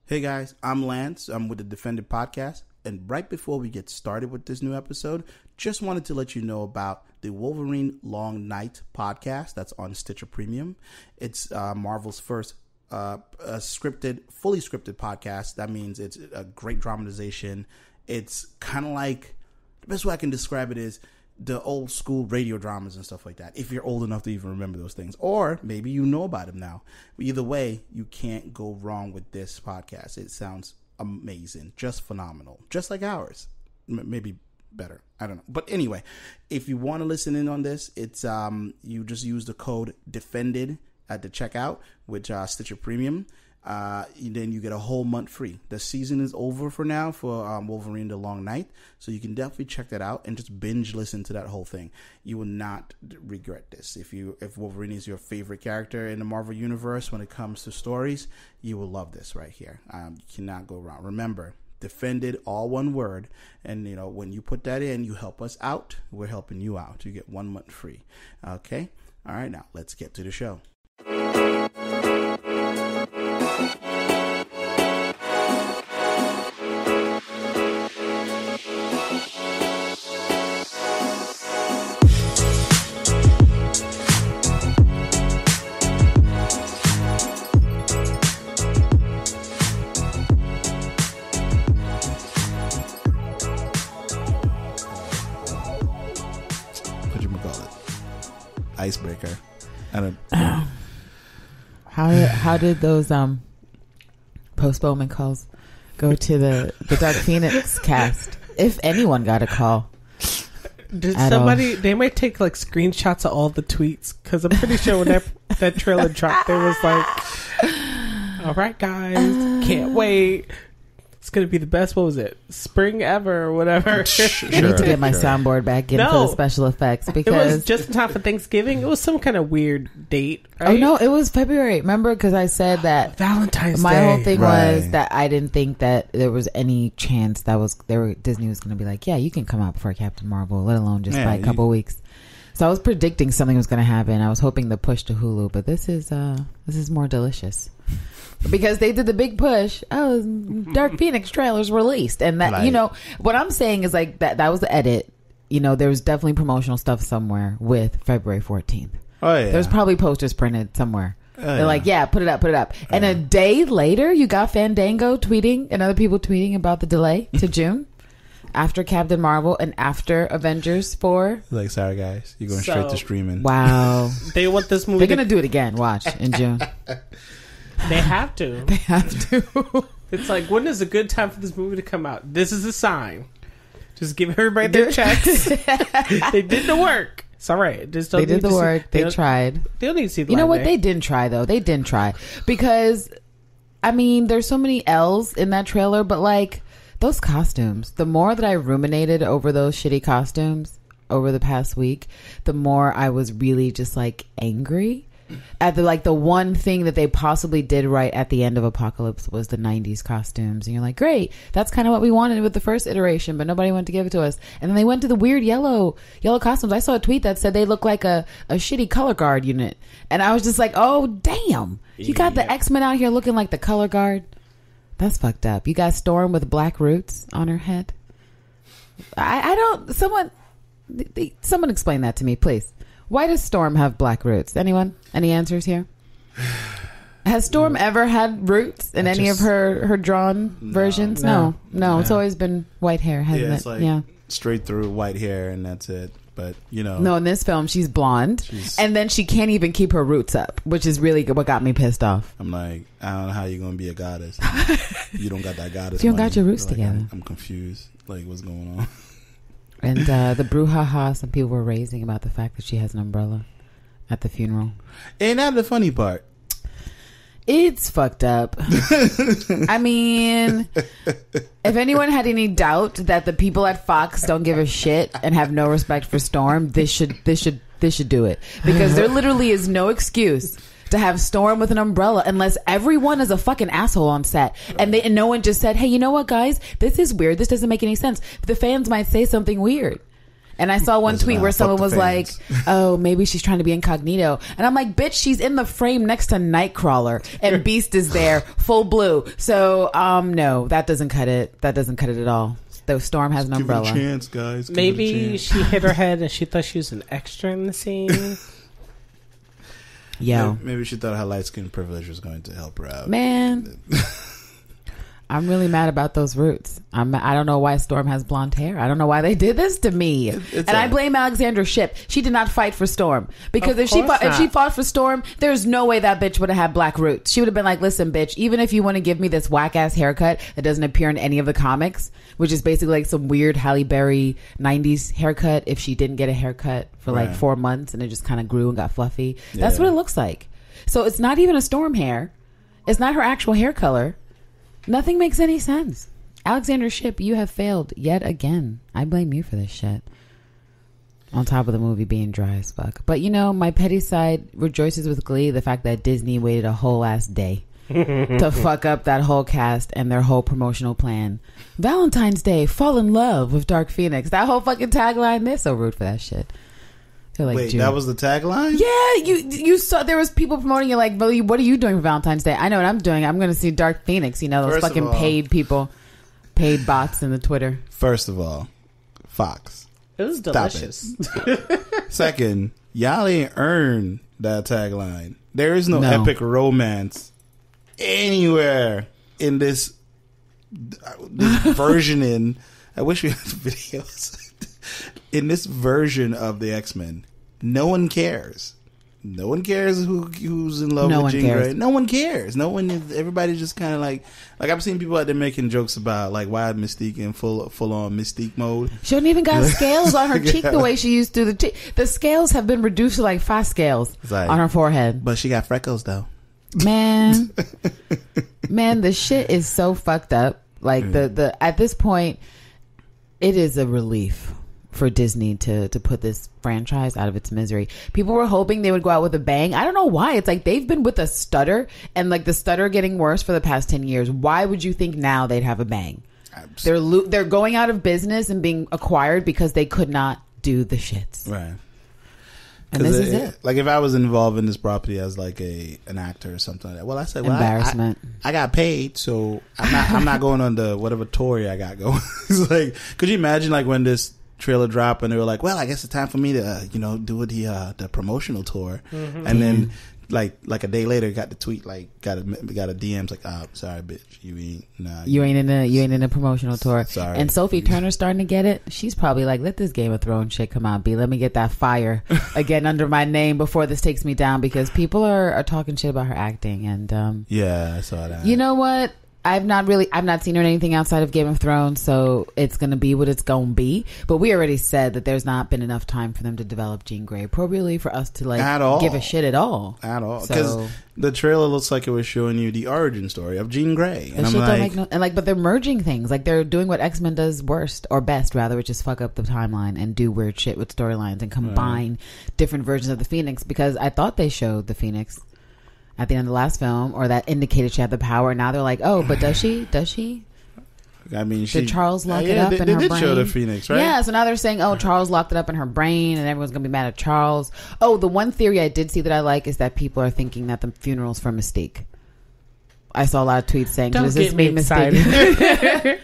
Hey guys, I'm Lance. I'm with the Defended Podcast. And right before we get started with this new episode, just wanted to let you know about the Wolverine Long Night podcast that's on Stitcher Premium. It's Marvel's first fully scripted podcast. That means it's a great dramatization. It's kind of like, the best way I can describe it is the old school radio dramas and stuff like that, if you're old enough to even remember those things, or maybe you know about them now. Either way, you can't go wrong with this podcast. It sounds amazing, just phenomenal, just like ours, maybe better, I don't know. But anyway, if you want to listen in on this, it's you just use the code DEFENDED at the checkout with Stitcher Premium. Then you get a whole month free. The season is over for now for Wolverine the Long Night, so you can definitely check that out and just binge listen to that whole thing. You will not regret this. If Wolverine is your favorite character in the Marvel Universe when it comes to stories, you will love this right here. You cannot go wrong. Remember, Defended, all one word, and when you put that in, you help us out. We're helping you out. You get 1 month free. Okay? All right, now let's get to the show. Icebreaker. I don't. How did those postponement calls go to the Dark Phoenix cast? If anyone got a call, did somebody? They might take like screenshots of all the tweets, because I'm pretty sure when that trailer dropped, there was like, "All right, guys, can't wait. It's gonna be the best. What was it? Spring ever or whatever." I need to get my soundboard back in for the special effects, because it was just in time for Thanksgiving. It was some kind of weird date. Right? Oh no, it was February. Remember, because I said that Valentine's Day. My whole thing was that I didn't think that there was any chance that Disney was going to be like, yeah, you can come out before Captain Marvel, let alone just by a couple weeks. So I was predicting something was going to happen. I was hoping the push to Hulu, but this is more delicious. Because they did the big push. Oh, Dark Phoenix trailers released. And that, what I'm saying is like that was the edit. There was definitely promotional stuff somewhere with February 14th. Oh, yeah. There's probably posters printed somewhere. They're like, yeah, put it up. And a day later, you got Fandango tweeting and other people tweeting about the delay to June. After Captain Marvel and after Avengers 4. Like, sorry guys, you're going straight to streaming. Wow. They want this movie. They're going to do it again. Watch in June. They have to. They have to. It's like, when is a good time for this movie to come out? This is a sign. Just give everybody their checks. They did the work. It's all right. They did the work. They tried. They don't need to see the You know what? They didn't try, though. They didn't try. Because, there's so many L's in that trailer, but like, those costumes, the more that I ruminated over those shitty costumes over the past week, the more I was really just like angry at the one thing that they possibly did right at the end of Apocalypse was the 90s costumes. And you're like, great, that's kind of what we wanted with the first iteration, but nobody wanted to give it to us. And then they went to the weird yellow costumes. I saw a tweet that said they look like a shitty color guard unit. And I was just like, oh, damn. You got the X-Men out here looking like the color guard. That's fucked up. You got Storm with black roots on her head. I don't. Someone explain that to me, please. Why does Storm have black roots? Anyone? Any answers here? Has Storm ever had roots in any of her drawn versions? No. It's always been white hair, hasn't it? It's like straight through white hair, and that's it. But no, in this film she's blonde, and then she can't even keep her roots up, which is really what got me pissed off. I'm like, I don't know how you're gonna be a goddess. You don't got that goddess. You don't got your roots together. I'm confused. Like, what's going on? And the brouhaha some people were raising about the fact that she has an umbrella at the funeral. Ain't that the funny part? It's fucked up. If anyone had any doubt that the people at Fox don't give a shit and have no respect for Storm, this should do it, because there literally is no excuse to have Storm with an umbrella unless everyone is a fucking asshole on set, and no one just said, hey, you know what, guys, this is weird, this doesn't make any sense. The fans might say something weird. And I saw one tweet where someone was like, fans. oh, maybe she's trying to be incognito. And I'm like, bitch, she's in the frame next to Nightcrawler and Beast is there full blue. So, no, that doesn't cut it. That doesn't cut it at all. Though Storm has an umbrella. Give it a chance, guys. Maybe she hit her head and she thought she was an extra in the scene. Yo. Maybe she thought her light skin privilege was going to help her out. Man. I'm really mad about those roots. I don't know why Storm has blonde hair. I don't know why they did this to me. I blame Alexandra Shipp. She did not fight for Storm because if she fought for Storm, there's no way that bitch would have had black roots. She would have been like, "Listen, bitch, even if you want to give me this whack ass haircut that doesn't appear in any of the comics, which is basically like some weird Halle Berry 90s haircut if she didn't get a haircut for like 4 months and it just kind of grew and got fluffy. That's what it looks like. So it's not even a Storm hair. It's not her actual hair color. Nothing makes any sense. Alexander Shipp, you have failed yet again. I blame you for this shit. On top of the movie being dry as fuck. But you know, my petty side rejoices with glee the fact that Disney waited a whole ass day to fuck up that whole cast and their whole promotional plan. Valentine's Day, fall in love with Dark Phoenix. That whole fucking tagline, they're so rude for that shit. Like, wait, that was the tagline? Yeah, you saw there was people promoting it like, well, what are you doing for Valentine's Day? I know what I'm doing. I'm going to see Dark Phoenix. You know, those First fucking paid people, paid bots in the Twitter. First of all, Fox. It was delicious. Second, y'all ain't earned that tagline. There is no epic romance anywhere in this version. I wish we had videos. In this version of the X-Men, no one cares. No one cares who's in love with Jean Grey. No one cares. No one. Everybody's just kind of like I've seen people out there making jokes about like why Mystique in full on Mystique mode. She don't even got scales on her cheek the way she used to. The scales have been reduced to like 5 scales on her forehead. But she got freckles though. Man, the shit is so fucked up. Like the at this point, it is a relief for Disney to put this franchise out of its misery. People were hoping they would go out with a bang. I don't know why. It's like they've been with a stutter and like the stutter getting worse for the past 10 years. Why would you think now they'd have a bang? They're going out of business and being acquired because they could not do the shits. Right. And this is it. Like if I was involved in this property as like an actor or something like that. Well, I said, embarrassment. I got paid, so I'm not going on the whatever tour I got going. It's like, could you imagine like when this trailer drop and they were like, well, I guess it's time for me to do the promotional tour, and then like a day later got the tweet like got a DM like, oh, sorry bitch, you ain't in a promotional tour. Sorry. And Sophie Turner's starting to get it. She's probably like, let this Game of Thrones shit come on, B, let me get that fire again under my name before this takes me down, because people are talking shit about her acting. And yeah, I saw that. You know what, I've not seen her in anything outside of Game of Thrones, so it's going to be what it's going to be. But we already said that there's not been enough time for them to develop Jean Grey appropriately for us to like give a shit at all. At all. Because the trailer looks like it was showing you the origin story of Jean Grey. And I'm like, but they're merging things. Like they're doing what X-Men does worst, or best rather, which is fuck up the timeline and do weird shit with storylines and combine different versions of the Phoenix. Because I thought they showed the Phoenix at the end of the last film, or that indicated she had the power. And now they're like, oh, but does she? I mean, did Charles lock it up in her brain? They did show the Phoenix, right? Yeah, so now they're saying, oh, Charles locked it up in her brain and everyone's going to be mad at Charles. Oh, the one theory I did see that I like is that people are thinking that the funeral's for Mystique. I saw a lot of tweets saying, does this mean Mystique?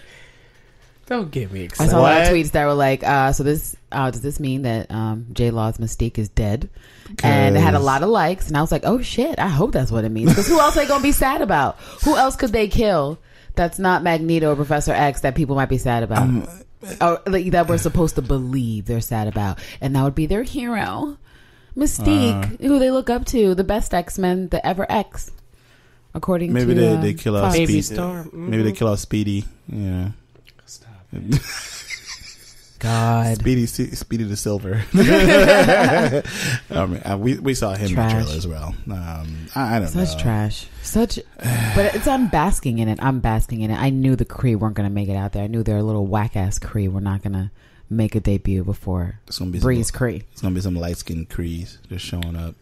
Don't get me excited. I saw a lot of tweets that were like, so this does this mean that J-Law's Mystique is dead? And it had a lot of likes, and I was like, oh shit, I hope that's what it means. Because who else are they going to be sad about? Who else could they kill that's not Magneto or Professor X that people might be sad about? Or like, that we're supposed to believe they're sad about. And that would be their hero, Mystique, who they look up to, the best X-Men, the ever X. According maybe to they kill out Speedy. Maybe they kill out Speedy. Yeah. Stop it. God. Speedy the Silver. We saw him trash. in the trailer as well. I don't know. Such trash. But it's I'm basking in it. I knew the Kree weren't going to make it out there. I knew their little whack ass Kree were not going to make a debut before Breeze Kree. It's going to be some light skinned Krees just showing up.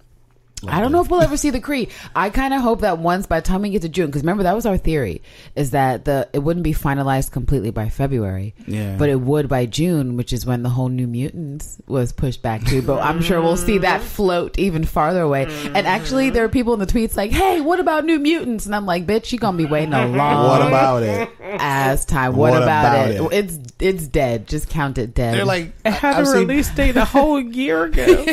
I don't know if we'll ever see the Kree. I kind of hope that once, by the time we get to June, because remember that was our theory, is that it wouldn't be finalized completely by February, but it would by June, which is when the whole New Mutants was pushed back to. But I'm sure we'll see that float even farther away. And actually, there are people in the tweets like, "Hey, what about New Mutants?" And I'm like, "Bitch, you gonna be waiting a long what about it? Ass time. What about it? It's dead. Just count it dead." They're like, it had a release date a whole year ago.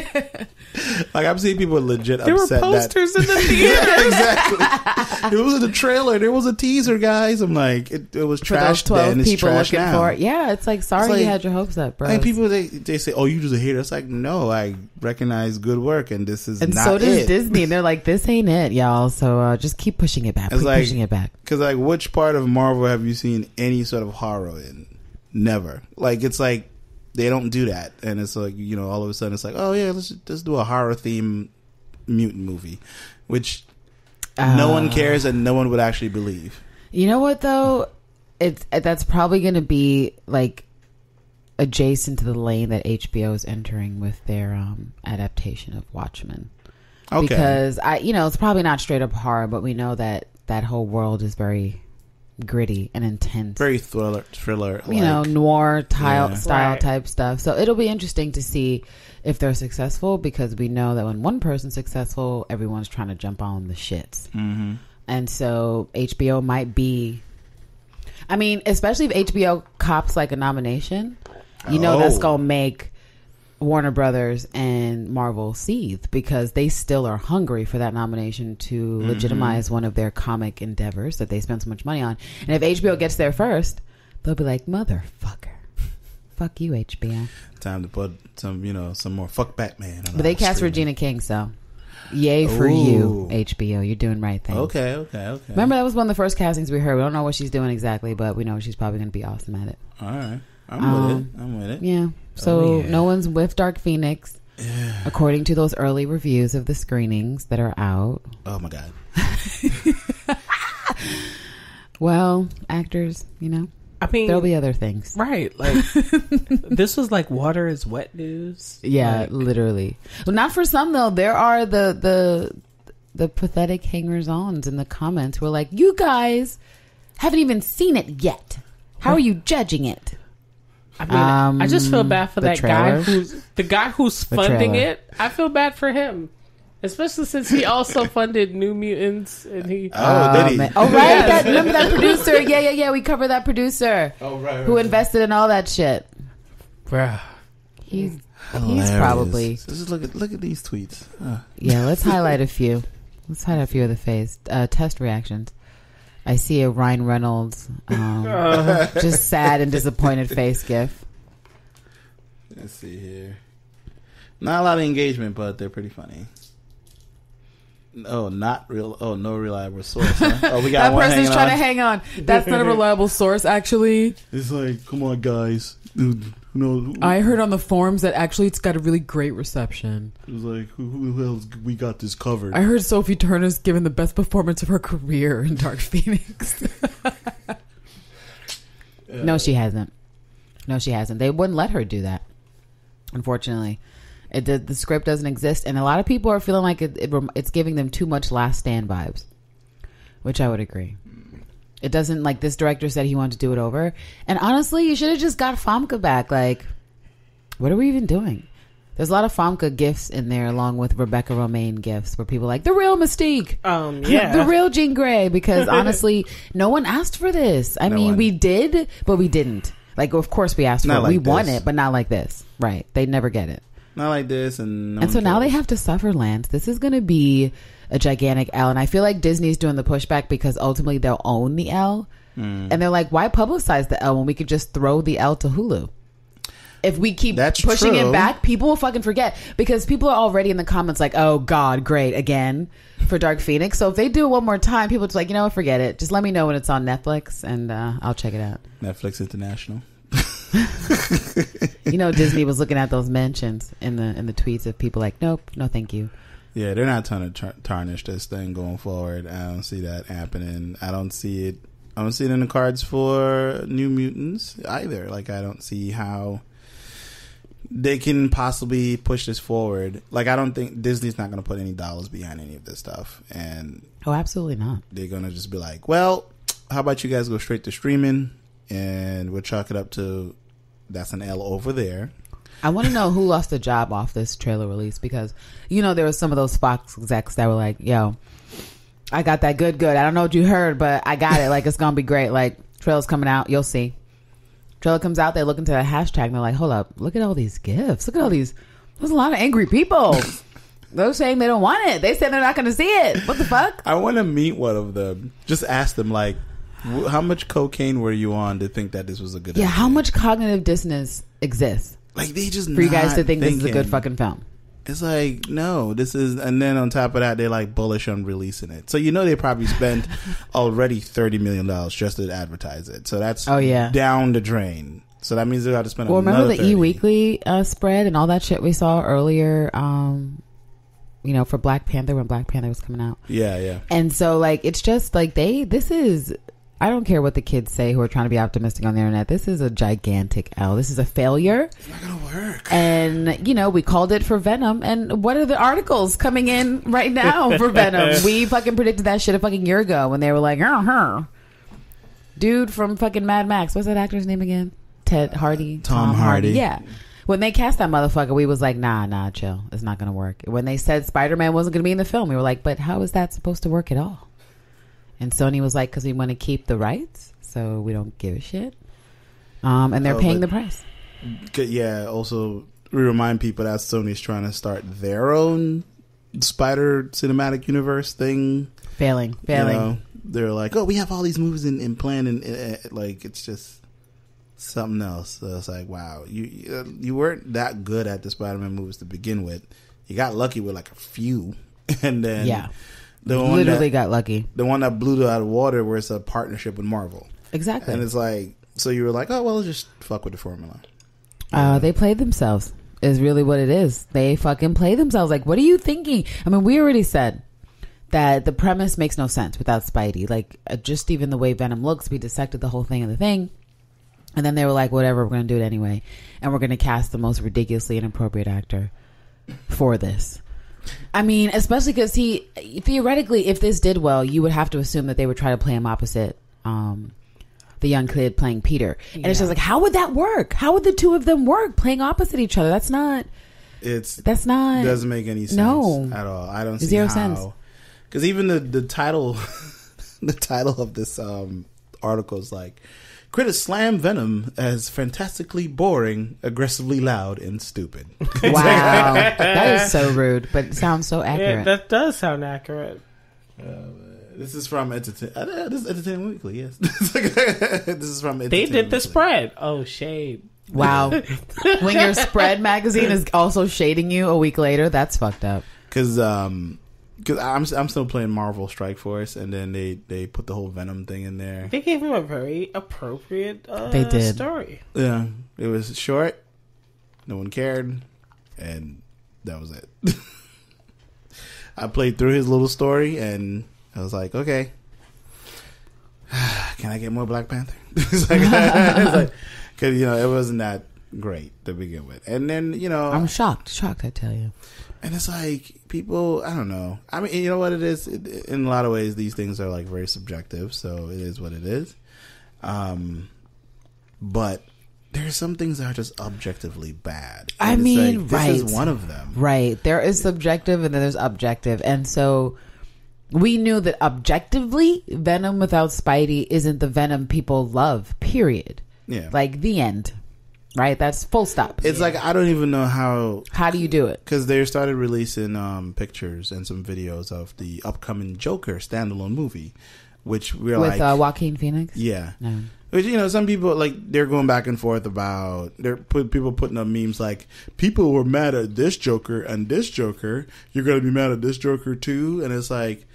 Like I've seen people legit there upset. There were posters in the theater. Yeah, exactly. It was in the trailer. There was a teaser, guys. I'm like, it was trash. For those 12 people looking now. For it. Yeah, it's like, sorry, you had your hopes up, bro. And people they say, "Oh, you just a hater." It's like, no, I recognize good work, and this is and not so does it. Disney. And they're like, "This ain't it, y'all." So just keep pushing it back. Keep pushing it back. Because like, which part of Marvel have you seen any sort of horror in? Never. Like it's like. They don't do that, and it's like, you know, all of a sudden it's like, oh yeah, let's do a horror theme mutant movie, which no one cares and no one would actually believe. You know what though? That's probably going to be like adjacent to the lane that HBO is entering with their adaptation of Watchmen. Okay, because it's probably not straight up horror, but we know that whole world is very gritty and intense, very thriller, noir style type stuff. So it'll be interesting to see if they're successful, because we know that when one person's successful, everyone's trying to jump on the shits. And so HBO might be, I mean, especially if HBO cops like a nomination, that's gonna make Warner Brothers and Marvel seethe, because they still are hungry for that nomination to legitimize one of their comic endeavors that they spend so much money on. And if HBO gets there first, they'll be like, motherfucker, fuck you, HBO. Time to put some more fuck Batman. But they cast Regina King, so yay for you, HBO. You're doing right thing. Okay. Remember, that was one of the first castings we heard. We don't know what she's doing exactly, but we know she's probably going to be awesome at it. All right. I'm with it. Yeah. So no one's with Dark Phoenix, according to those early reviews of the screenings that are out. Oh my God. Well, actors, I mean, there'll be other things, right? Like this was like water is wet news. Yeah, literally. Well, not for some though. There are the pathetic hangers-ons in the comments who are like, "You guys haven't even seen it yet. How are you judging it?" I mean, I just feel bad for that guy who's funding it. I feel bad for him, especially since he also funded New Mutants, and he. Did he? Man. Oh right, remember that producer? Yeah. We covered that producer. Oh right. Who invested in all that shit? Bruh. He's probably. Just look at these tweets. Yeah, let's highlight a few. Let's highlight a few of the face test reactions. I see a Ryan Reynolds just sad and disappointed face gif. Let's see here. Not a lot of engagement, but they're pretty funny. Oh, not real. Oh, no reliable source. Huh? Oh, we got that one person's trying to hang on. That's not a reliable source, actually. It's like, come on, guys. I heard on the forums that actually it's got a really great reception. It was like, who else? We got this covered. I heard Sophie Turner's given the best performance of her career in Dark Phoenix. No, she hasn't. They wouldn't let her do that, unfortunately. The script doesn't exist, and a lot of people are feeling like it's giving them too much Last Stand vibes, which I would agree. It doesn't, like, this director said he wanted to do it over. And honestly, you should have just got Famke back. Like, what are we even doing? There's a lot of Famke gifs in there, along with Rebecca Romaine gifs, where people are like, the real Mystique. The real Jean Grey. Because honestly, no one asked for this. I mean, we did, but we didn't. Like, of course we asked for it. We want it, but not like this. Right. They never get it. Not like this. And so now they have to suffer, Lance. This is going to be a gigantic L, and I feel like Disney's doing the pushback because ultimately they'll own the L, and they're like, why publicize the L when we could just throw the L to Hulu? If we keep pushing it back, people will fucking forget, because people are already in the comments like, oh God, great, again for Dark Phoenix. So if they do it one more time, people are just like, forget it, just let me know when it's on Netflix and I'll check it out. Netflix International. Disney was looking at those mentions in the tweets of people like, nope, no thank you. Yeah, they're not trying to tarnish this thing going forward. I don't see that happening. I don't see it in the cards for New Mutants either. Like, I don't see how they can possibly push this forward. Like, I don't think Disney's not going to put any dollars behind any of this stuff. And absolutely not. They're going to just be like, well, how about you guys go straight to streaming and we'll chalk it up to that's an L over there. I want to know who lost a job off this trailer release, because, there were some of those Fox execs that were like, yo, I got that good. I don't know what you heard, but I got it. Like, it's going to be great. Like, trailer's coming out. You'll see. Trailer comes out. They look into the hashtag and they're like, hold up. Look at all these gifts. Look at all these. There's a lot of angry people. They're saying they don't want it. They said they're not going to see it. What the fuck? I want to meet one of them. Just ask them, like, how much cocaine were you on to think that this was a good idea? Yeah, how much cognitive dissonance exists? Like, they just for you guys to think this is a good fucking film. It's like, no, this is, and then on top of that, they're like bullish on releasing it. So they probably spent already $30 million just to advertise it. So that's down the drain. So that means they got to spend. Well, remember the $30. E-Weekly spread and all that shit we saw earlier. For Black Panther, when Black Panther was coming out. Yeah. And so, like, it's just like this is. I don't care what the kids say who are trying to be optimistic on the internet. This is a gigantic L. This is a failure. It's not going to work. And, we called it for Venom. And what are the articles coming in right now for Venom? We fucking predicted that shit a fucking year ago when they were like, dude from fucking Mad Max. What's that actor's name again? Ted Hardy? Tom Hardy. Yeah. When they cast that motherfucker, we was like, nah, chill. It's not going to work. When they said Spider-Man wasn't going to be in the film, we were like, but how is that supposed to work at all? And Sony was like, because we want to keep the rights, so we don't give a shit. And they're paying the price. Yeah, also, we remind people that Sony's trying to start their own Spider Cinematic Universe thing. Failing. They're like, oh, we have all these movies in plan, and like, it's just something else. So it's like, wow, you weren't that good at the Spider-Man movies to begin with. You got lucky with like a few, and then... Yeah. Got lucky. The one that blew it out of water, where it's a partnership with Marvel. Exactly. And it's like, so you were like, oh, well, just fuck with the formula. They played themselves, is really what it is. They fucking play themselves. Like, what are you thinking? I mean, we already said that the premise makes no sense without Spidey. Like, just even the way Venom looks, we dissected the whole thing of the thing. And then they were like, whatever, we're going to do it anyway. And we're going to cast the most ridiculously inappropriate actor for this. I mean, especially because theoretically, if this did well, you would have to assume that they would try to play him opposite the young kid playing Peter. And it's just like, how would that work? How would the two of them work playing opposite each other? That's not doesn't make any sense at all. I don't see zero sense. Because even the title the title of this article is like, critics slam Venom as fantastically boring, aggressively loud, and stupid. Wow. That is so rude, but it sounds so accurate. Yeah, that does sound accurate. This is from this is Entertainment Weekly, yes. This is from Entertainment They did the Weekly. Spread. Oh, shade. Wow. When your Spread magazine is also shading you a week later, that's fucked up. Because I'm still playing Marvel Strike Force, and then they put the whole Venom thing in there. They gave him a very appropriate story. Yeah, it was short, no one cared, and that was it. I played through his little story, and I was like, okay, can I get more Black Panther? It's like, because it wasn't that great to begin with, and then I'm shocked, I tell you. And it's like, people, I don't know. I mean, you know what it is? In a lot of ways, these things are like very subjective, so it is what it is. But there's some things that are just objectively bad. And this is one of them. Right. There is subjective and then there's objective. And so we knew that objectively, Venom without Spidey isn't the Venom people love, period. Yeah. Like, the end. Right? That's full stop. It's like, I don't even know how do you do it? Because they started releasing pictures and some videos of the upcoming Joker standalone movie, which we're with Joaquin Phoenix. Yeah. No. Which, some people, like, they're going back and forth about, people putting up memes like, people were mad at this Joker and this Joker, you're going to be mad at this Joker too? And it's like,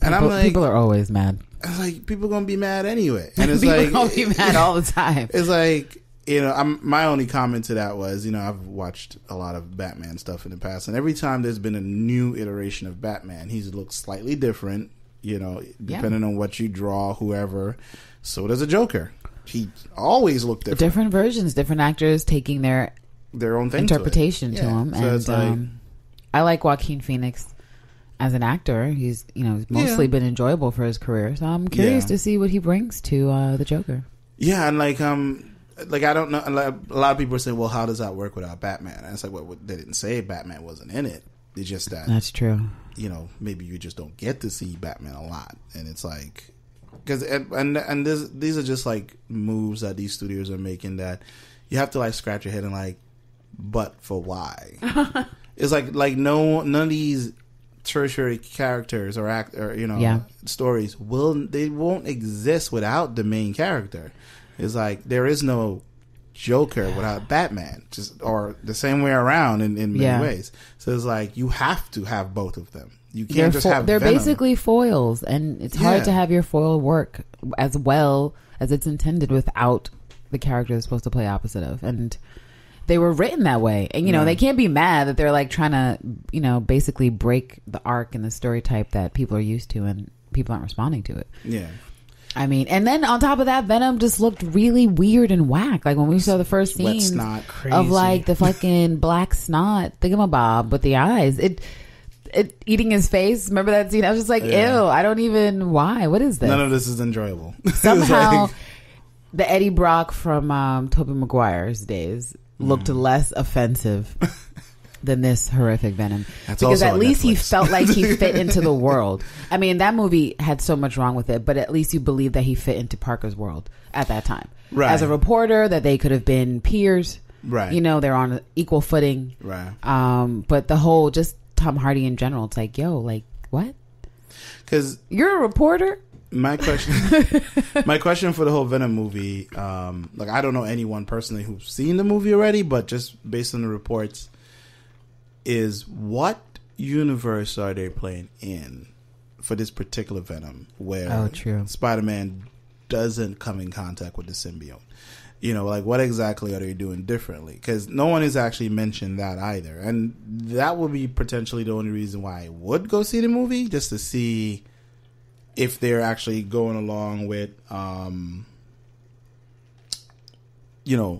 and I'm like, people are always mad. It's like, people going to be mad anyway. And it's people like, going to be mad all the time. It's like, my only comment to that was, I've watched a lot of Batman stuff in the past, and every time there's been a new iteration of Batman, he's looked slightly different, depending on what you draw, whoever. So does a Joker. He always looked different. Different versions, different actors taking their their own thing interpretation to him. So and it's like, I like Joaquin Phoenix as an actor. He's mostly been enjoyable for his career. So I'm curious to see what he brings to the Joker. Yeah, and like I don't know. Like, a lot of people are saying, "Well, how does that work without Batman?" And it's like, well, they didn't say Batman wasn't in it. It's just that that's true. Maybe you just don't get to see Batman a lot, and it's like because these are just like moves that these studios are making that you have to like scratch your head and like, but for why? It's like none of these tertiary characters or stories won't exist without the main character. It's like there is no Joker without Batman, or the same way around in many ways. So it's like you have to have both of them. You can't have they're Venom. Basically foils, and it's hard to have your foil work as well as it's intended without the character that's supposed to play opposite of. And they were written that way, and they can't be mad that they're like trying to basically break the arc and the story type that people are used to, and people aren't responding to it. Yeah. I mean, and then on top of that, Venom just looked really weird and whack. Like when we saw the first scene of like the fucking black snot thingamabob with the eyes, it eating his face. Remember that scene? I was just like, ew, I don't even, why? What is this? None of this is enjoyable. Somehow the Eddie Brock from Tobey Maguire's days looked less offensive than this horrific Venom. Because at least he felt like he fit into the world. I mean, that movie had so much wrong with it, but at least you believe that he fit into Parker's world at that time. Right. As a reporter, that they could have been peers. Right. They're on equal footing. Right. But the whole, just Tom Hardy in general, it's like, yo, like, what? Because you're a reporter? My question for the whole Venom movie, like I don't know anyone personally who's seen the movie already, but just based on the reports, is what universe are they playing in for this particular Venom where Spider-Man doesn't come in contact with the symbiote? Like what exactly are they doing differently? Because no one has actually mentioned that either, and that would be potentially the only reason why I would go see the movie, just to see if they're actually going along with the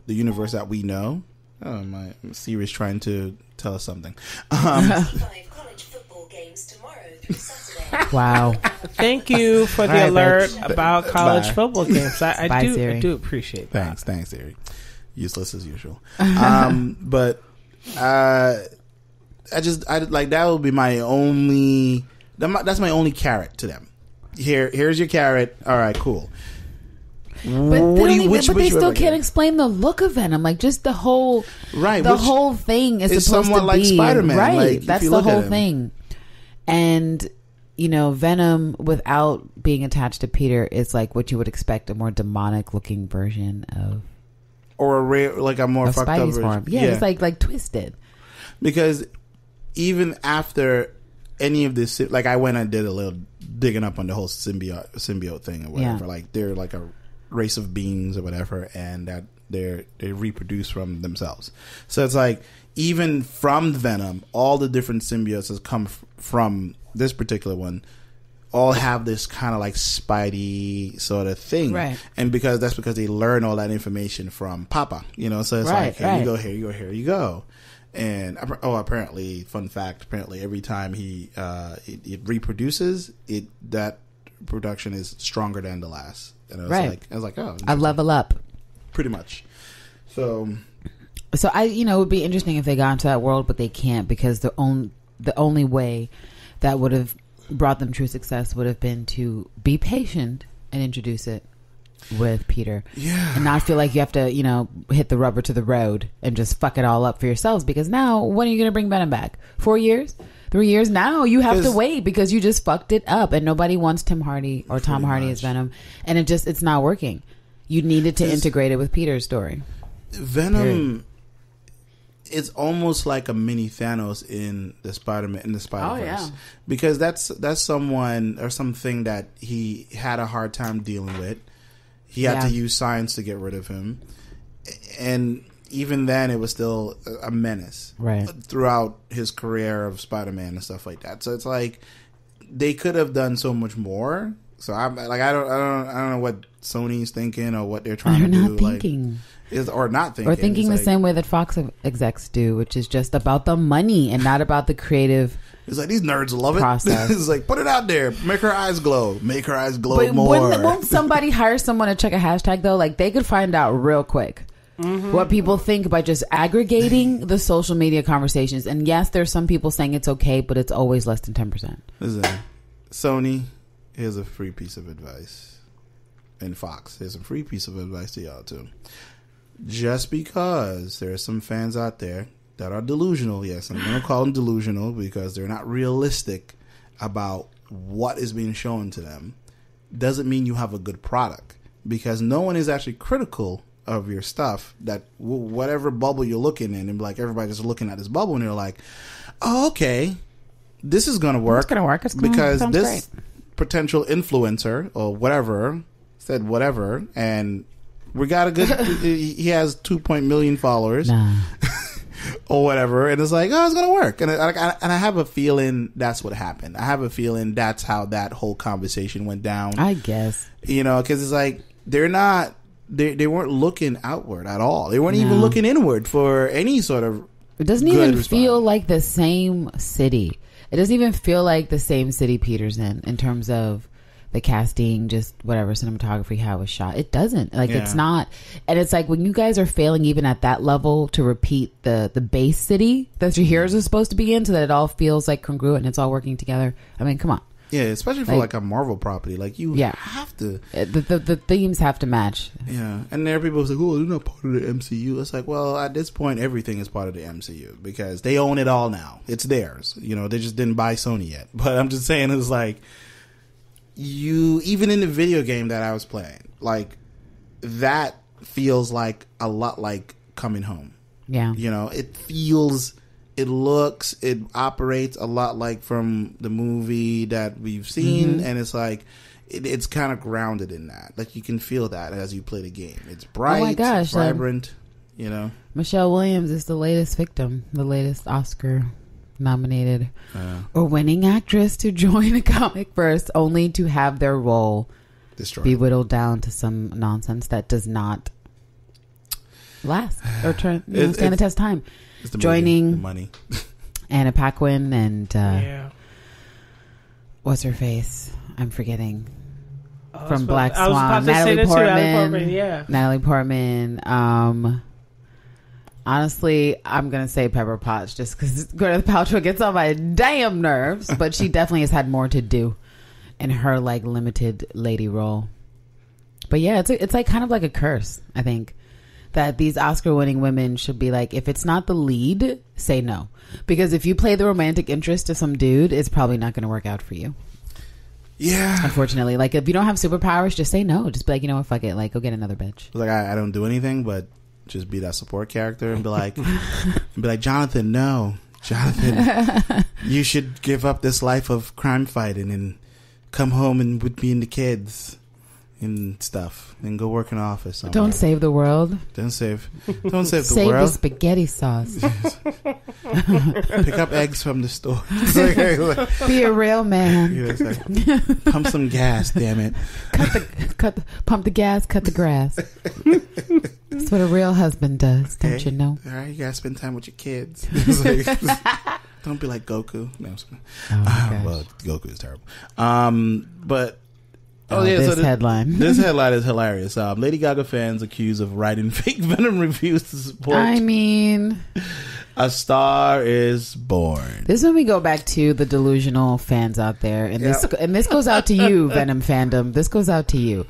universe that we know. Oh, my Siri's trying to tell us something. 5 college football games tomorrow through Saturday. Wow. Thank you for the alert about college football games. I do appreciate that. Thanks, Siri. Useless as usual. But I like that would be my only. That's my only carrot to them. Here's your carrot. All right, cool. But they still can't explain the look of Venom. Like just the whole whole thing is supposed to be like Spider-Man. Right. Like, that's the whole thing. And Venom without being attached to Peter is like what you would expect, a more demonic looking version of, or a more fucked up version. Form. Yeah, it's like twisted. Because even after any of this, like I went and did a little digging up on the whole symbiote thing or whatever. Like they're like a race of beings or whatever, and that they reproduce from themselves. So it's like even from Venom, all the different symbiotes that come from this particular one all have this kind of like Spidey sort of thing, right? And because they learn all that information from Papa, so it's like here you go, here you go. And apparently, fun fact, every time it reproduces, that production is stronger than the last. And I was like, oh, I level up, pretty much. So it would be interesting if they got into that world, but they can't, because the only way that would have brought them true success would have been to be patient and introduce it with Peter, and not feel like you have to hit the rubber to the road and just fuck it all up for yourselves, because now when are you going to bring Venom back? 4 years, 3 years? Now you have to wait because you just fucked it up, and nobody wants Tim Hardy or Tom Hardy as Venom, and it's not working. You needed to integrate it with Peter's story. Venom is almost like a mini Thanos in the Spider-Verse, because that's someone or something that he had a hard time dealing with. He had to use science to get rid of him. And even then, it was still a menace throughout his career of Spider-Man and stuff like that. So it's like they could have done so much more. So I'm like, I don't know what Sony's thinking or what they're trying They're to not do. thinking. Or not thinking. Or thinking the like, same way that Fox execs do, which is just about the money and not about the creative. It's like these nerds love it. Process. It's like, put it out there. Make her eyes glow. Make her eyes glow But more. won't somebody hire someone to check a hashtag though? Like they could find out real quick what people think by just aggregating the social media conversations. And yes, there's some people saying it's okay, but it's always less than 10%. Listen, Sony, here's a free piece of advice. And Fox, here's a free piece of advice to y'all too. Just because there are some fans out there that are delusional, yes, I'm going to call them delusional because they're not realistic about what is being shown to them, doesn't mean you have a good product, because no one is actually critical of your stuff. That whatever bubble you're looking in, and like everybody's looking at this bubble and they're like, oh, okay, this is going to work. It's going to work. It's because sounds this great. Potential influencer or whatever said whatever, and we got a good he has 2 million followers. Nah. Or whatever, and it's like, oh, it's gonna work, and I have a feeling that's what happened. I have a feeling that's how that whole conversation went down. I guess, because it's like they weren't looking outward at all. They weren't even looking inward for any sort of. It doesn't even feel like the same city. It doesn't even feel like the same city Peter's in terms of the casting, just whatever cinematography, how it was shot. It doesn't it's not, and it's like when you guys are failing even at that level to repeat the base city that your heroes are supposed to be in, so that it all feels like congruent and it's all working together. I mean, come on. Yeah, especially for like a Marvel property, like you have to. The themes have to match. Yeah, and there are people who say, "Oh, they're not part of the MCU." It's like, well, at this point, everything is part of the MCU because they own it all now. It's theirs. They just didn't buy Sony yet. But I'm just saying, it's like. Even in the video game that I was playing, like that feels like a lot like Coming Home. Yeah. It feels, it looks, it operates a lot like from the movie that we've seen. And it's like, it's kind of grounded in that. Like you can feel that as you play the game. It's bright, oh my gosh, vibrant, Michelle Williams is the latest victim, the latest Oscar nominated or winning actress to join a comic verse, only to have their role be whittled down to some nonsense that does not last or stand the test of time. Joining money. Anna Paquin and what's her face? I'm forgetting. From Black Swan, Natalie Portman. Natalie Portman. Honestly, I'm going to say Pepper Potts just because Gwyneth Paltrow gets on my damn nerves, but she definitely has had more to do in her like limited lady role. But yeah, it's like kind of like a curse, I think, that these Oscar winning women should be like, if it's not the lead, say no. Because if you play the romantic interest to some dude, it's probably not going to work out for you. Yeah. Unfortunately, like if you don't have superpowers, just say no. Just be like, fuck it. Like, go get another bitch. Like I don't do anything, but just be that support character and be like, Jonathan, no, Jonathan, you should give up this life of crime fighting and come home and with me and the kids and stuff and go work in an office somewhere. Don't save the world. Don't save the world. Save the spaghetti sauce. Pick up eggs from the store. Be a real man. Yeah, like, pump some gas, damn it. Pump the gas, cut the grass. That's what a real husband does, don't you know? All right, you gotta spend time with your kids. Don't be like Goku. No, well, Goku is terrible. But this headline. This headline is hilarious. Lady Gaga fans accused of writing fake Venom reviews to support. I mean, A Star is Born. This is when we go back to the delusional fans out there, and this goes out to you, Venom fandom. This goes out to you.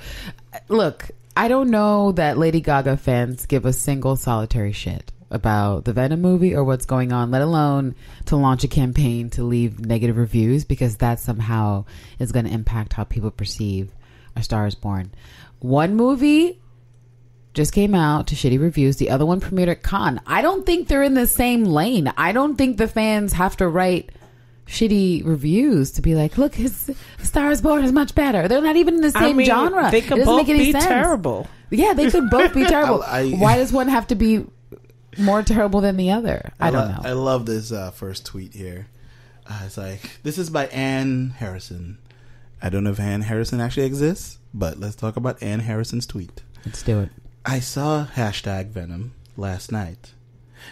Look, I don't know that Lady Gaga fans give a single solitary shit about the Venom movie or what's going on, let alone to launch a campaign to leave negative reviews, because that somehow is going to impact how people perceive A Star is Born. One movie just came out to shitty reviews. The other one premiered at Cannes. I don't think they're in the same lane. I don't think the fans have to write shitty reviews to be like, look, his Star is Born is much better. They're not even in the same genre. They could both be terrible. Yeah, they could both be terrible. Why does one have to be more terrible than the other? I don't know. I love this first tweet here. It's like, this is by Anne Harrison. I don't know if Ann Harrison actually exists, but let's talk about Ann Harrison's tweet. Let's do it. I saw #Venom last night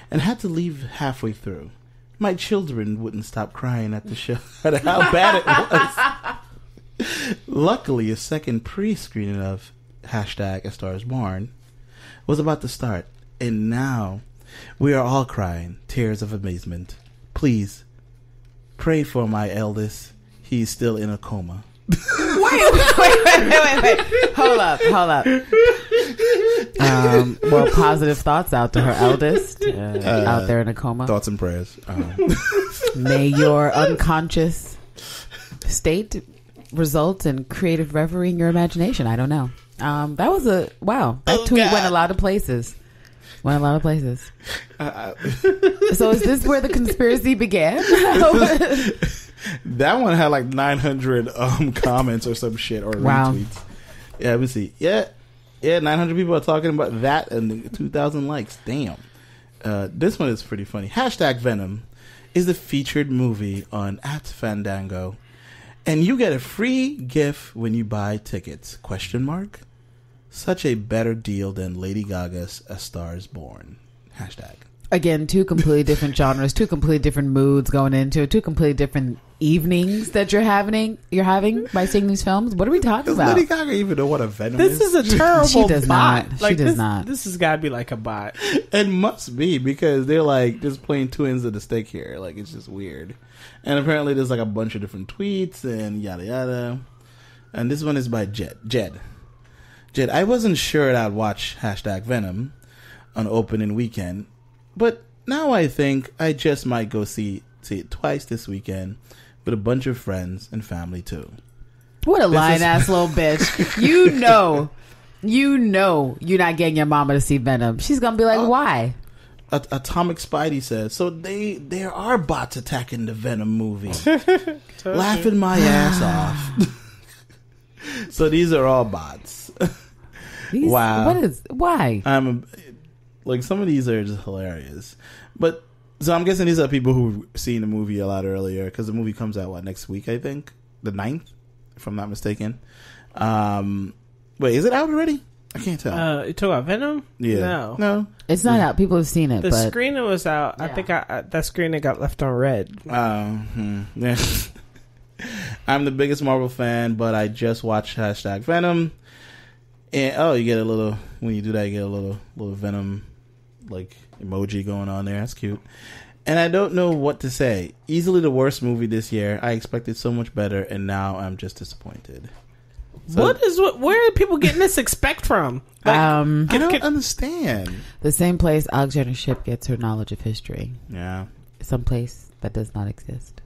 and had to leave halfway through. My children wouldn't stop crying at the show at how bad it was. Luckily, a second pre-screening of #A Star is Born was about to start, and now we are all crying tears of amazement. Please pray for my eldest. He's still in a coma. Wait. Hold up. Well, positive thoughts out to her eldest out there in a coma. Thoughts and prayers. May your unconscious state result in creative reverie in your imagination. I don't know. That was that tweet went a lot of places. So is this where the conspiracy began? That one had like 900 comments or some shit or retweets. Yeah, let me see. Yeah, 900 people are talking about that and 2,000 likes. Damn. This one is pretty funny. #Venom is the featured movie on @Fandango, and you get a free gift when you buy tickets. ? Such a better deal than Lady Gaga's A Star is Born. #. Again, two completely different genres, two completely different moods going into it, two completely different evenings that you're having by seeing these films. What are we talking about? Does Lady Gaga even know what a Venom This is a terrible She does bot. not. She does not. This has got to be like a bot. It must be, because they're like just playing two ends of the stick here. Like, it's just weird. And apparently there's like a bunch of different tweets and yada yada. And this one is by Jed, I wasn't sure I'd watch #Venom on opening weekend, but now I think I just might go see it twice this weekend with a bunch of friends and family too. What a lying-ass little bitch. You know you're not getting your mama to see Venom. She's going to be like, why? Atomic Spidey says, so there are bots attacking the Venom movie. Laughing my ass off. So these are all bots. Wow. Why? Like, some of these are just hilarious. But, so I'm guessing these are people who've seen the movie a lot earlier, because the movie comes out, next week, I think? The 9th, if I'm not mistaken. Wait, is it out already? I can't tell. You talking about Venom? Yeah. No. It's not out. People have seen it. The screening was out. Yeah. I think that screening got left on red. Yeah. I'm the biggest Marvel fan, but I just watched #Venom. And you get a little, when you do that, you get a little Venom like emoji going on there. That's cute. And I don't know what to say. Easily the worst movie this year. I expected so much better, and now I'm just disappointed. So, where are people getting this expect from? I don't understand. The same place Alexander Shipp gets her knowledge of history. Yeah. Some place that does not exist.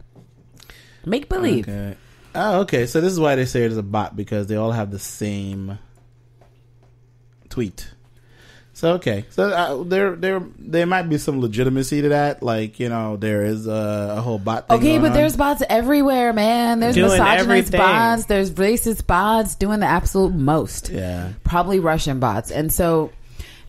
Make believe. Okay. Oh, okay. So this is why they say it is a bot, because they all have the same tweet. So okay, so there might be some legitimacy to that. Like, there is a whole bot thing. Okay, but there's bots everywhere, man. There's doing misogynist everything. bots. There's racist bots doing the absolute most. Yeah, probably Russian bots. And so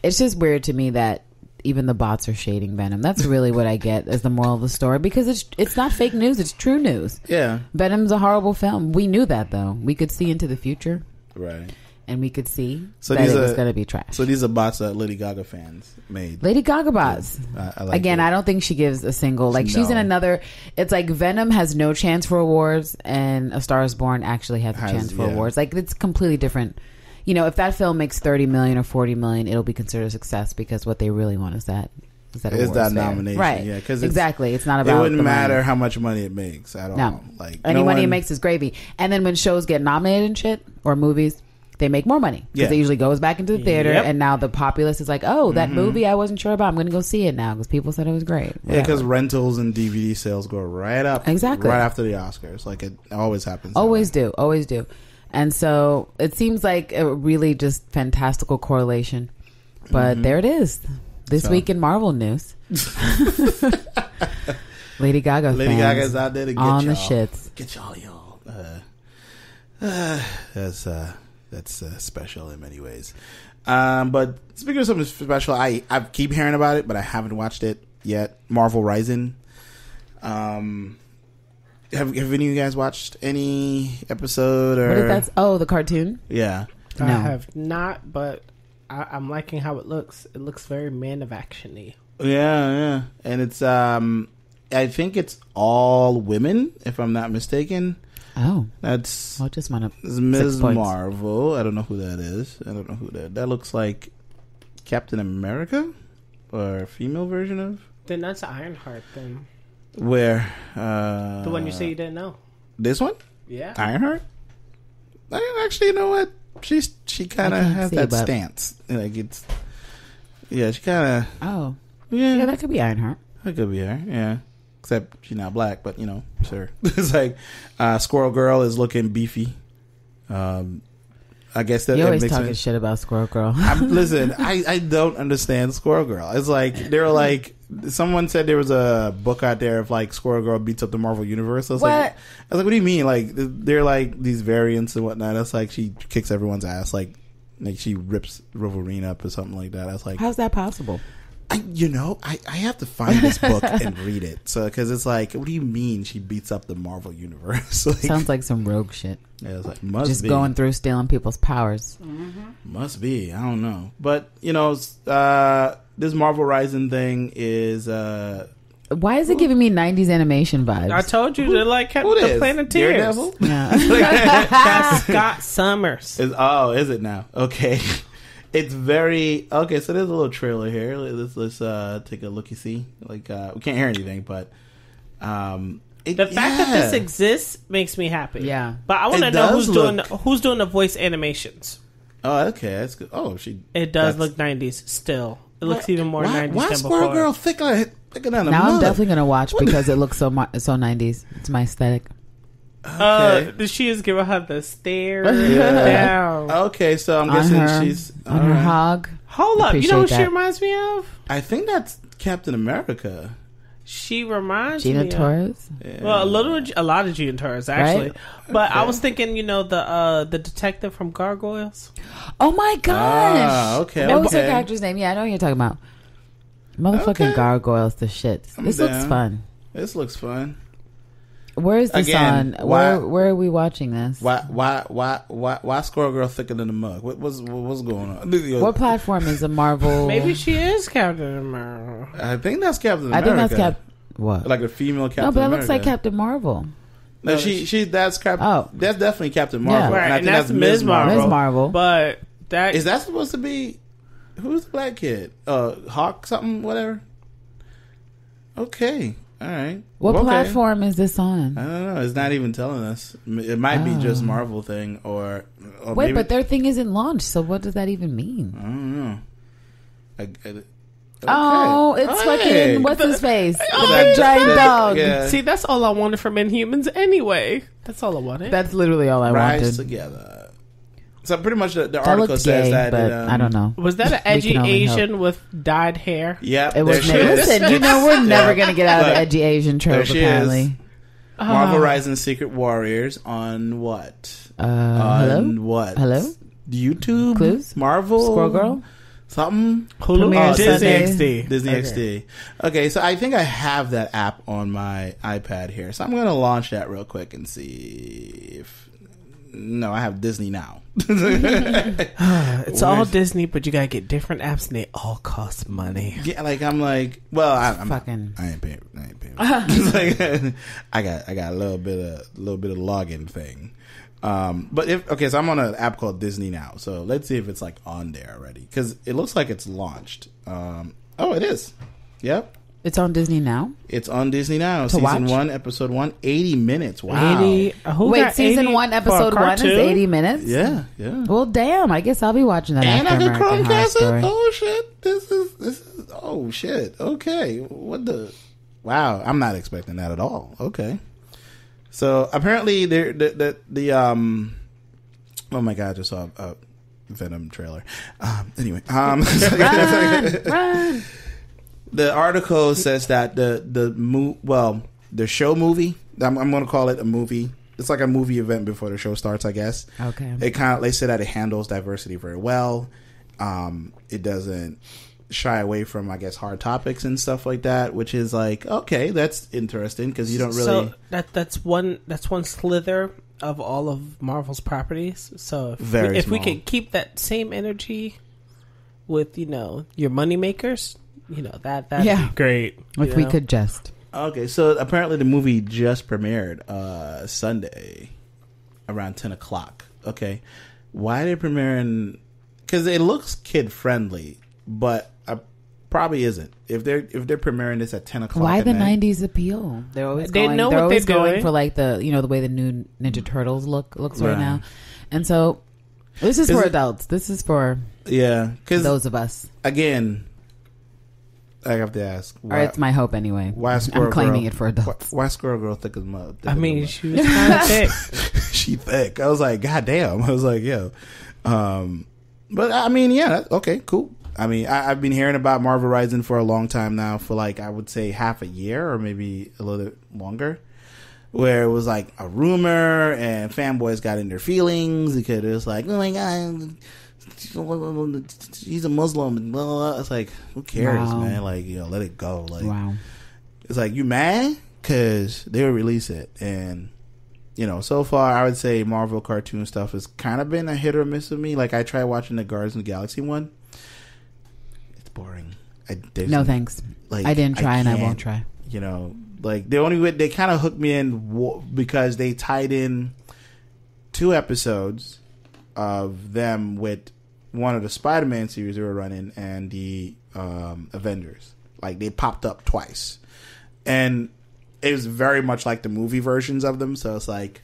it's just weird to me that even the bots are shading Venom. That's really what I get as the moral of the story, because it's not fake news. It's true news. Yeah, Venom's a horrible film. We knew that, though. We could see into the future, right? And we could see that it was going to be trash. So these are bots that Lady Gaga fans made. Lady Gaga bots. I like Again, I don't think she gives a single. Like, she's in another. It's like Venom has no chance for awards, and A Star is Born actually has a chance for awards. Like, it's completely different. If that film makes 30 million or 40 million, it'll be considered a success, because what they really want is that nomination, right? Yeah, because exactly. It's not about. It wouldn't matter how much money it makes at all. No, like any money it makes is gravy. And then when shows get nominated and shit, or movies, they make more money, because it usually goes back into the theater. Yep. And now the populace is like, oh, that movie I wasn't sure about, I'm going to go see it now because people said it was great. Whatever. Yeah, because rentals and DVD sales go right up. Exactly. Right after the Oscars. Like, it always happens. Always do. And so it seems like a really just fantastical correlation. But there it is. This week in Marvel news. Lady Gaga Gaga's out there to get on y'all. The shits. Get y'all. That's special in many ways. But speaking of something special, I keep hearing about it, but I haven't watched it yet. Marvel Rising. Have any of you guys watched any episode or? What is that? Oh, the cartoon. Yeah. I No. have not, but I'm liking how it looks. It looks very Man of Action-y. Yeah, and it's I think it's all women, if I'm not mistaken. Oh, That's well, just want to Ms. 6 points. Marvel. I don't know who that is. I don't know who that looks like. Captain America, or a female version of Then that's Ironheart. Then where the one you say you didn't know. this one Yeah. Ironheart. Actually, you know what? She kind of I can't has see, that but- stance. Like it's she kind of Oh, yeah. yeah, that could be Ironheart. That could be her, yeah. Except she's not black, but sure. It's like Squirrel Girl is looking beefy. I guess that You always makes talking sense. shit about Squirrel Girl. Listen, I don't understand Squirrel Girl. It's like they're like someone said there was a book out there of like Squirrel Girl beats up the Marvel Universe. I was like, what do you mean? Like they're like these variants and whatnot. That's like she kicks everyone's ass. Like she rips Wolverine up or something like that. I was like, How's that possible? I have to find this book and read it. So, because it's like, what do you mean she beats up the Marvel Universe? Like, Sounds like some rogue shit. yeah, it's like must Just be going through stealing people's powers. must be. I don't know, but this Marvel Rising thing is Why is it giving me 90s animation vibes? I told you they're like who the this? Planeteers. Daredevil? Yeah. That's Scott Summers. Is it now? Okay. It's very okay. So there's a little trailer here. Let's take a looky see. Like we can't hear anything, but The fact that this exists makes me happy. Yeah. But I want to It know does who's doing the voice animations. Oh, okay, that's good. Oh, It does look 90s still. It looks even more 90s Why than Squirrel before. Girl thicker than a Now I'm mug? definitely going to watch because it looks so 90s. It's my aesthetic. She is giving her the stare Yeah. down. Okay, so I'm On guessing her, she's on her alright. hog. Hold up. You know who Appreciate she that. reminds me of? I think that's Captain America. She reminds Gina me Torres. Yeah. Well, a lot of Gina Torres, actually. Right? But I was thinking, the detective from Gargoyles. Oh my gosh. okay, What was her okay. character's name? Yeah, I know what you're talking about. Motherfucking Okay. Gargoyles, the shit. I'm This looks down. fun. This looks fun. Where is this Again, on? why- Where are we watching this? Why Squirrel Girl thicker than the mug? What's going on? What platform is a Marvel? Maybe she is Captain America. I think that's Captain I America. think that's What? Like a female Captain No, but it America. looks like Captain Marvel. No, that's Captain. Oh. That's definitely Captain Marvel. Yeah. Right, And I and think that's that's Ms. Marvel. Ms. Marvel. But that Is that supposed to be who's the black kid? Hawk something, whatever. Okay, all right. What Okay. platform is this on? I don't know. It's not even telling us. It might be just Marvel thing, or Wait, maybe, but their thing isn't launched, so what does that even mean? I don't know. Okay. Oh, it's Hey. fucking what's his face? The That- big giant that- dog. yeah. See, that's all I wanted from Inhumans anyway. That's all I wanted. That's literally all I Rise wanted. together. So pretty much the That article looks says gay, that. but I don't know. Was that an edgy can only Asian with dyed hair? Yep. It was. there she is. Listen, you know we're never gonna get out of the Look, edgy Asian trope. there she Apparently, is. Marvel Rising Secret Warriors on what? hello, On what? Hello? YouTube? Clues? Marvel? Squirrel Girl. Something? Hulu, Premiere Disney Sunday. XD. Disney Okay. XD. Okay, so I think I have that app on my iPad here. So I'm going to launch that real quick and see if... No, I have Disney now. It's all Disney, but you gotta get different apps, and they all cost money. Yeah, like I'm like, well, I'm Fucking- I ain't paying. It's like, I got a little bit of login thing. But so I'm on an app called Disney Now. So let's see if it's like on there already, because it looks like it's launched. Oh, it is. Yep, It's on Disney now. it's on Disney Now. To Season watch? 1, episode 1, 80 minutes. Wow. 80. Who Wait, got season 80 1, for a episode 1 is cartoon? 80 minutes. Yeah. Well, damn. I guess I'll be watching that And I after can American Horror Chromecast Story. it. Oh shit! This is. Oh shit! Okay, what the? Wow, I'm not expecting that at all. Okay, so apparently the oh my god, I just saw a Venom trailer. Anyway, Run. the article says that the show movie. I'm going to call it a movie. It's like a movie event before the show starts, I guess. Okay. They say that it handles diversity very well. It doesn't shy away from, I guess, hard topics and stuff like that, which is like, okay, that's interesting because you don't really. So that's one slither of all of Marvel's properties. So if we could keep that same energy with your money makers, that'd be great. If we could just. Okay, so apparently the movie just premiered Sunday around 10 o'clock. Okay, why are they premiering? Because it looks kid friendly, but probably isn't. If they're premiering this at 10 o'clock. Why the 90s appeal? They're always going for like the the way the new Ninja Turtles looks right now, and so this is for adults. This is for those of us. Again, I have to ask. Or it's my hope anyway. Why I'm claiming it for adults. Why Squirrel Girl thick as mud? I mean, she was kind of thick. She thick. I was like, God damn. I was like, yo. But I mean, yeah. Okay, cool. I mean, I've been hearing about Marvel Rising for a long time now, for like, I would say half a year or maybe a little bit longer, where it was like a rumor and fanboys got in their feelings because it was like, oh my God, he's a Muslim and blah, blah, blah. It's like, who cares, man? Like, let it go. Like, it's like, you mad? Because they will release it. And, so far I would say Marvel cartoon stuff has kind of been a hit or miss with me. Like, I tried watching the Guardians of the Galaxy one. It's boring. No thanks. Like, I didn't try and I won't try. Like, the only way they kind of hooked me in because they tied in 2 episodes of them with one of the Spider-Man series they were running and the Avengers. Like, they popped up twice, and it was very much like the movie versions of them. So it's like,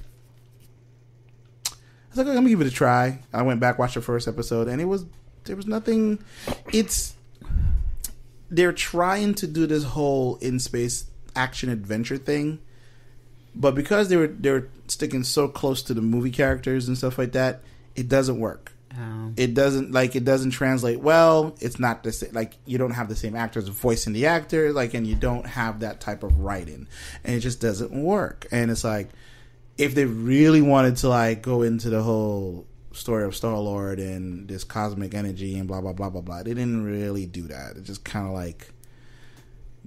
I was like, let me give it a try. I went back, watched the first episode, and there was nothing. They're trying to do this whole in space action adventure thing, but because they were sticking so close to the movie characters and stuff like that, it doesn't work. It doesn't translate well. It's not the same. Like, you don't have the same actors voicing the actor, like, and you don't have that type of writing, and it just doesn't work. And it's like, if they really wanted to like go into the whole story of Star-Lord and this cosmic energy and blah blah blah blah blah, they didn't really do that. It just kind of like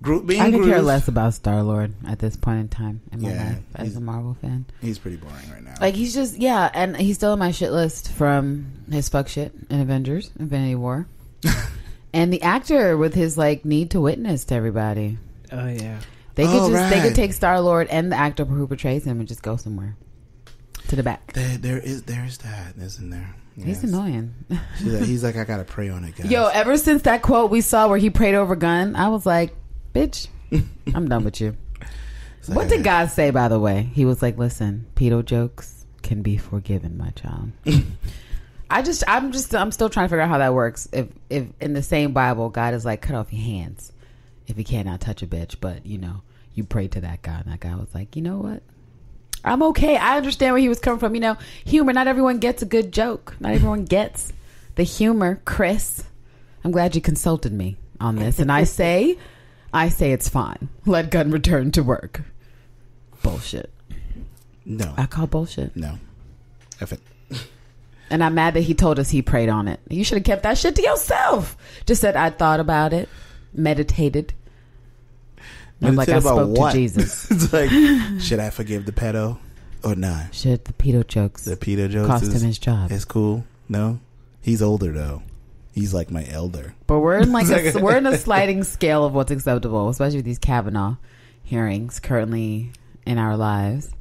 I could care less about Star-Lord at this point in time in my life as a Marvel fan. He's pretty boring right now. Like, he's just, and he's still on my shit list from his fuck shit in Avengers, Infinity War. And the actor with his, like, need to witness to everybody. Oh, yeah. They could take Star-Lord and the actor who portrays him and just go somewhere. To the back. There is that, isn't there? Yes. He's annoying. He's like, I gotta pray on it, guys. Yo, ever since that quote we saw where he prayed over Gunn, I was like, bitch, I'm done with you. Like, what did God say, by the way? He was like, listen, pedo jokes can be forgiven, my child. I'm still trying to figure out how that works. If in the same Bible, God is like, cut off your hands if you cannot touch a bitch, but you pray to that God, and that guy was like, you know what? I'm okay. I understand where he was coming from. Humor. Not everyone gets a good joke. Not everyone gets the humor. Chris, I'm glad you consulted me on this, and I say it's fine. Let Gunn return to work. Bullshit. No. I call bullshit. No. F it. And I'm mad that he told us he prayed on it. You should have kept that shit to yourself. Just said, I thought about it, meditated. I'm like, I spoke to Jesus. It's like, should I forgive the pedo or not? Should the pedo jokes cost him his job? It's cool. No? He's older, though. He's like my elder. But we're in we're in a sliding scale of what's acceptable, especially with these Kavanaugh hearings currently in our lives.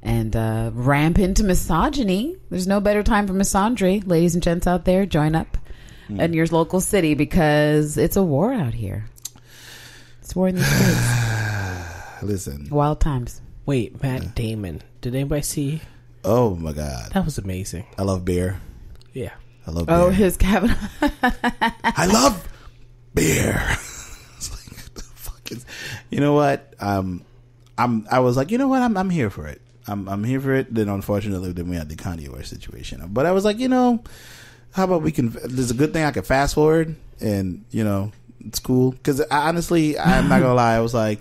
And rampant misogyny. There's no better time for misandry. Ladies and gents out there, join up in your local city because it's a war out here. It's war in the streets. Listen. Wild times. Wait, Matt Damon. Did anybody see? Oh, my God. That was amazing. I love beer. Yeah. I love beer. Oh, his Kavanaugh. I love beer. It's like, what the fuck is... You know what? I was like, you know what? I'm here for it. I'm here for it. Then unfortunately, then we had the Kanye West situation. But I was like, how about we can? There's a good thing I can fast forward, and it's cool. Because honestly, I'm not gonna lie. I was like,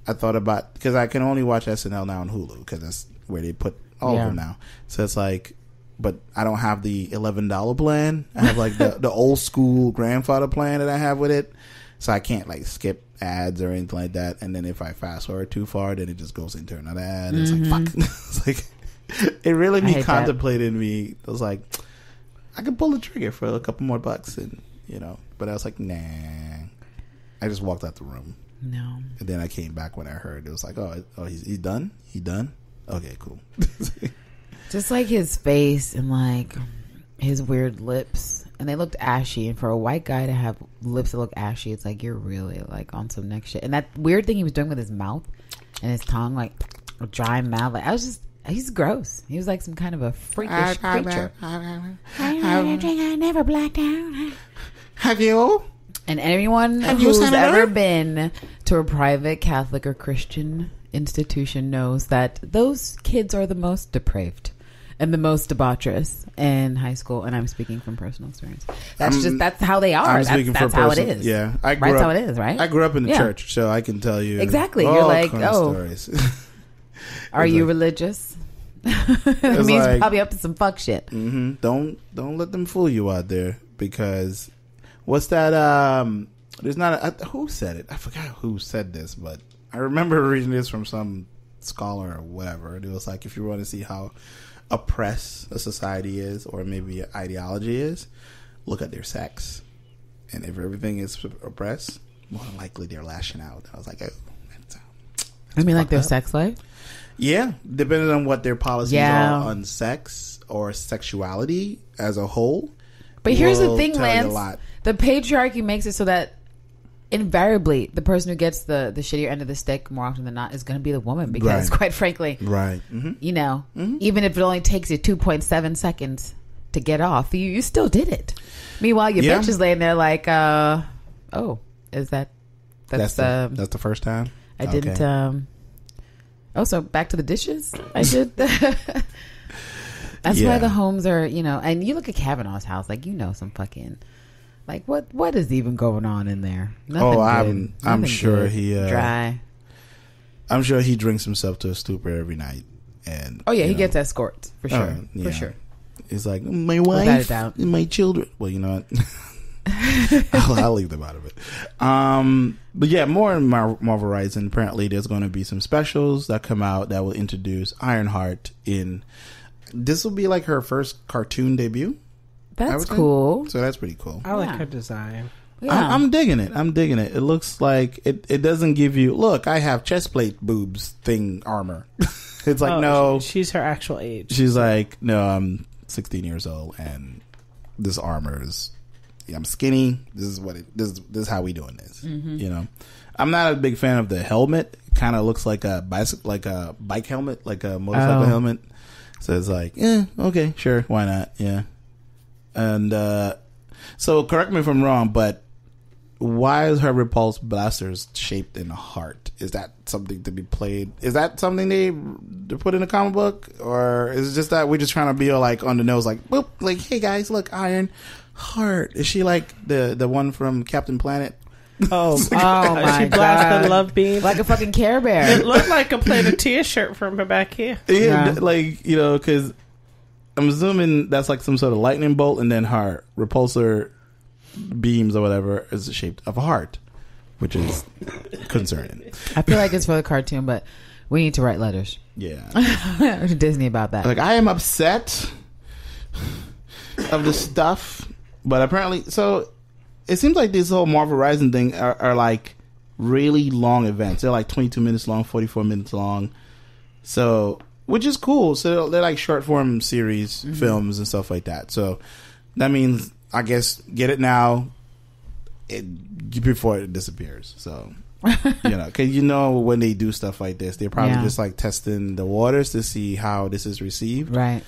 I thought about because I can only watch SNL now on Hulu because that's where they put all of them now. So it's like, but I don't have the $11 plan. I have like the old school grandfather plan that I have with it, so I can't like skip ads or anything like that. And then if I fast forward too far, then it just goes into another ad. It's like fuck. It's like it really contemplated me. I was like, I could pull the trigger for a couple more bucks, and but I was like, nah. I just walked out the room. No. And then I came back when I heard it was like, oh, he's done. He done. Okay, cool. Just like his face and like his weird lips, and they looked ashy. And for a white guy to have lips that look ashy, it's like you're really like on some next shit. And that weird thing he was doing with his mouth and his tongue, like a dry mouth. Like he's gross. He was like some kind of a freakish creature. I never blacked out. Have you? And anyone who's ever been to a private Catholic or Christian institution knows that those kids are the most depraved and the most debaucherous in high school. And I'm speaking from personal experience. That's how they are. That's how it is. Yeah, that's how it is, right? I grew up in the church, so I can tell you exactly. You're like, stories. Are you religious? It means you're probably up to some fuck shit. Mm-hmm. Don't let them fool you out there, because. What's that? There's not who said it? I forgot who said this, but I remember reading this from some scholar or whatever. It was like, if you want to see how oppressed a society is, or maybe an ideology is, look at their sex. And if everything is oppressed, more than likely they're lashing out. I was like, oh, I mean, like their sex life? Yeah, depending on what their policies are on sex or sexuality as a whole. But here's the thing, Lance. The patriarchy makes it so that invariably the person who gets the shittier end of the stick more often than not is going to be the woman, because quite frankly, even if it only takes you 2.7 seconds to get off, you still did it. Meanwhile, your bitch is laying there like, is that's the first time? I didn't. So back to the dishes. I did. That's why the homes are, and you look at Kavanaugh's house, like, some fucking, like, what is even going on in there? Nothing good. I'm sure he dry. I'm sure he drinks himself to a stupor every night, and he gets escorts for sure, for sure. He's like, my wife and my children. Well, you know what? I'll leave them out of it. But yeah, more in Marvel Rising. Apparently, there's going to be some specials that come out that will introduce Ironheart in. This will be like her first cartoon debut. That's cool. So that's pretty cool. I like her design. Yeah. I'm digging it. It looks like it doesn't give you, look, I have chest plate boobs thing armor. It's like, no. She's her actual age. She's like, no, I'm 16 years old and this armor is, I'm skinny. This is how we doing this. Mm-hmm. I'm not a big fan of the helmet. It kind of looks like a bike helmet, like a motorcycle helmet. So it's like, okay, sure, why not? Yeah. And so correct me if I'm wrong, but why is her repulse blasters shaped in a heart? Is that something to be played? Is that something they put in a comic book? Or is it just that we're just trying to be like on the nose, like, boop, like, hey guys, look, Iron Heart. Is she like the one from Captain Planet? Oh my she blasted love beam like a fucking Care Bear. It looked like a Planeteer shirt from her back here. Yeah, like, because I'm assuming that's like some sort of lightning bolt, and then her repulsor beams or whatever is shaped of a heart, which is concerning. I feel like it's for the cartoon, but we need to write letters. Yeah, to Disney about that. Like, I am upset of the stuff, but apparently, so. It seems like this whole Marvel Rising thing are like really long events. They're like 22 minutes long, 44 minutes long. So, which is cool. So they're like short form series, films and stuff like that. So that means, I guess, get it now before it disappears. So, because when they do stuff like this, they're probably just like testing the waters to see how this is received. Right.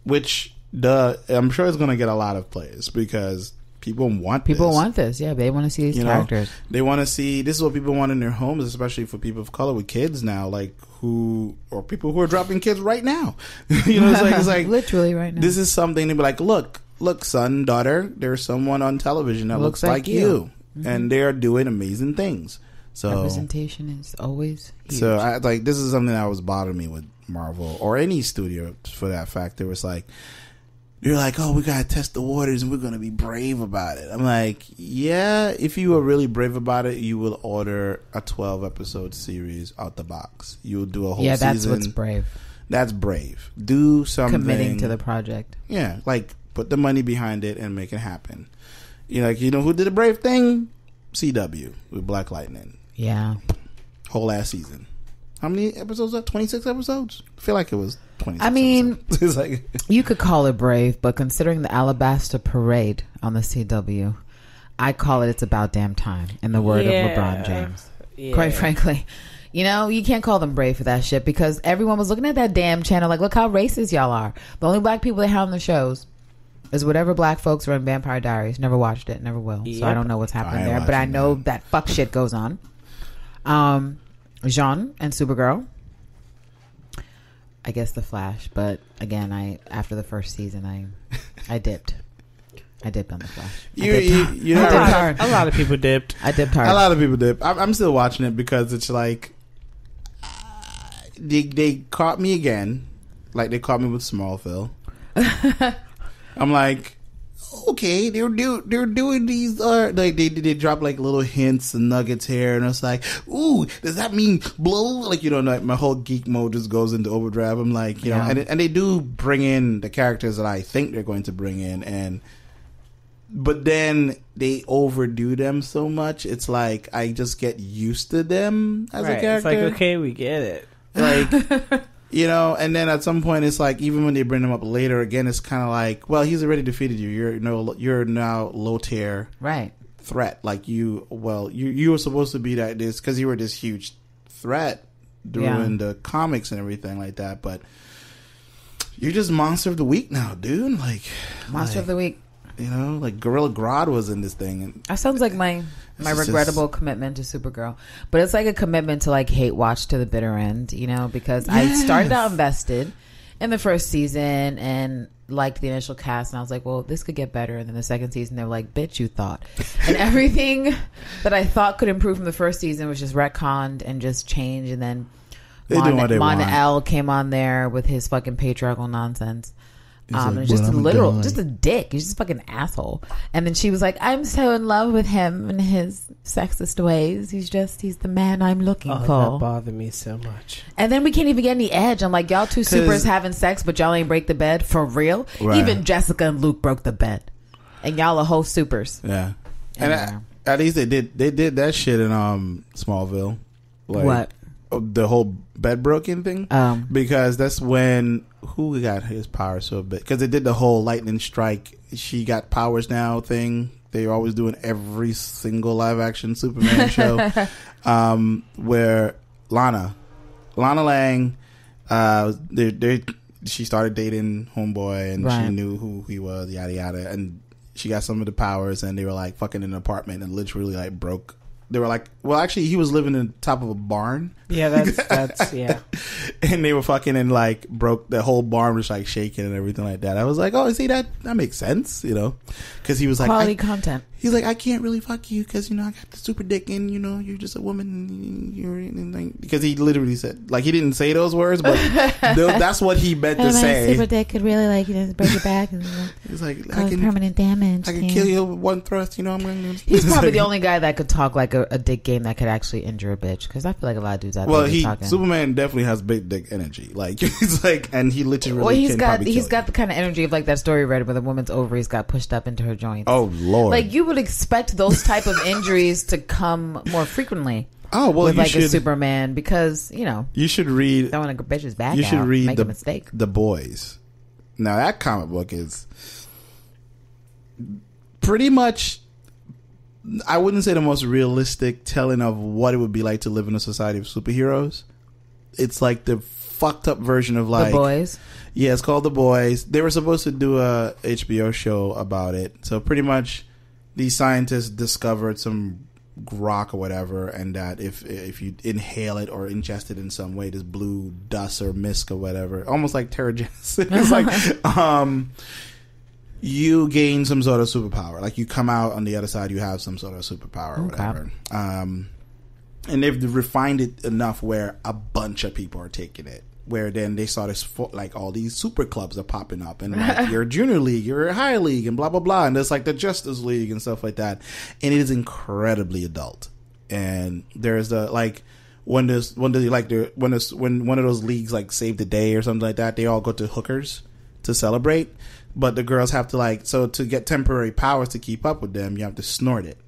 Which I'm sure it's going to get a lot of plays, because people want this. Yeah, they want to see these characters. They want to see, this is what people want in their homes, especially for people of color with kids now, like or people who are dropping kids right now. It's like literally right now. This is something to be like, look, son, daughter, there's someone on television that looks like you. Mm-hmm. And they're doing amazing things. So representation is always huge. So this is something that was bothering me with Marvel or any studio for that fact. It was like, you're like, oh, we gotta test the waters and we're gonna be brave about it. I'm like, yeah, if you were really brave about it, you will order a 12 episode series out the box. You'll do a whole season. Yeah, that's what's brave. That's brave. Do something. Committing to the project. Yeah, like put the money behind it and make it happen. You know who did a brave thing? CW with Black Lightning. Yeah. Whole ass season. How many episodes? 26 episodes? I feel like it was 26. I mean, it's like you could call it brave, but considering the Alabaster Parade on the CW, I call it It's About Damn Time, in the word of LeBron James. Yeah. Quite frankly. You know, you can't call them brave for that shit because everyone was looking at that damn channel like, look how racist y'all are. The only black people they have on the shows is whatever black folks run Vampire Diaries. Never watched it, never will. Yep. So I don't know what's happening there, but I know that fuck shit goes on. Jean and Supergirl. I guess The Flash, but again, after the first season, I dipped. I dipped on The Flash. A lot of people dipped. I dipped hard. A lot of people dipped. I'm still watching it because it's like they caught me again, like they caught me with Smallville. I'm like, okay, they're doing these like they drop like little hints and nuggets here, and it's like, ooh, does that mean blow? Like, you know, like my whole geek mode just goes into overdrive. I'm like, you know, and they do bring in the characters that I think they're going to bring in, but then they overdo them so much. It's like I just get used to them as a character. It's like, okay, we get it. Like, you know, and then at some point it's like, even when they bring them up later again, it's kind of like, well, he's already defeated you. You're now low tier threat. Like you were supposed to be this because you were this huge threat during the comics and everything like that, but you're just monster of the week now, dude. Like monster of the week. You know, like Gorilla Grodd was in this thing. And that sounds like my regrettable commitment to Supergirl. But it's like a commitment to like hate watch to the bitter end, you know, because I started out invested in the first season and liked the initial cast. And I was like, well, this could get better. And then the second season, they're like, bitch, you thought. And everything that I thought could improve from the first season was just retconned and just changed. And then Mon-El came on there with his fucking patriarchal nonsense. Like, just a dick. He's just a fucking asshole. And then she was like, I'm so in love with him and his sexist ways. He's the man I'm looking for. That bothered me so much. And then we can't even get any edge. I'm like, y'all two supers having sex, but y'all ain't break the bed for real. Right. Even Jessica and Luke broke the bed, and y'all are whole supers. Yeah, and at least they did that shit in Smallville. Like, what? The whole bed broken thing, because that's when who got his powers so big, because they did the whole lightning strike, she got powers now thing they're always doing every single live action Superman show, where Lana Lang, she started dating homeboy and she knew who he was, yada yada, and she got some of the powers, and they were like fucking in an apartment and literally like broke. They were like, well, actually, he was living in the top of a barn. Yeah, that's yeah. And they were fucking and like broke the whole barn, was like shaking and everything like that. I was like, oh, see, that makes sense, you know, because he was like quality content. He's like, I can't really fuck you because, you know, I got the super dick and, you know, you're just a woman. And like, because he literally said, like, he didn't say those words, but that's what he meant to say. Super dick could really, like, you know, break your back and he's like, cause permanent damage. I can kill you with one thrust, you know. He's probably the only guy that could talk like a dick game that could actually injure a bitch, because I feel like a lot of dudes out there talking. Superman definitely has big dick energy. Like, he's like, and he literally he's got the kind of energy of like that story you read where the woman's ovaries got pushed up into her joints. Oh Lord! Like, you would expect those type of injuries to come more frequently. Oh well, with like a Superman, because, you know, you should read. Don't want a bitch's back. You should read make a mistake. The Boys. Now that comic book is pretty much, I wouldn't say the most realistic telling of what it would be like to live in a society of superheroes. It's like the fucked up version of like The Boys. Yeah, it's called The Boys. They were supposed to do a HBO show about it. So pretty much these scientists discovered some rock or whatever, and that if you inhale it or ingest it in some way, this blue dust or mist or whatever, almost like Terrigenesis. It's like you gain some sort of superpower. Like, you come out on the other side, you have some sort of superpower or whatever. And they've refined it enough where a bunch of people are taking it. where then they started like all these super clubs are popping up, and like you're junior league, you're high league, and blah blah blah, and there's like the Justice League and stuff like that, and it is incredibly adult. And there's the like when one of those leagues like save the day or something like that, they all go to hookers to celebrate, but the girls have to like, so to get temporary powers to keep up with them, you have to snort it.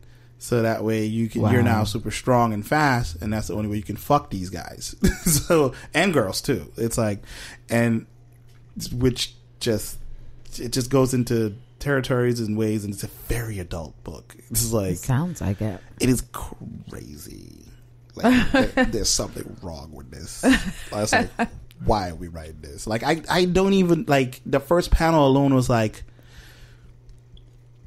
So that way you're now super strong and fast, and that's the only way you can fuck these guys. So, and girls too. It's like, and it just goes into territories and ways, and it's a very adult book. This is like, it sounds like it. It is crazy. Like there's something wrong with this. I was like, why are we writing this? Like I don't even like the first panel alone was like,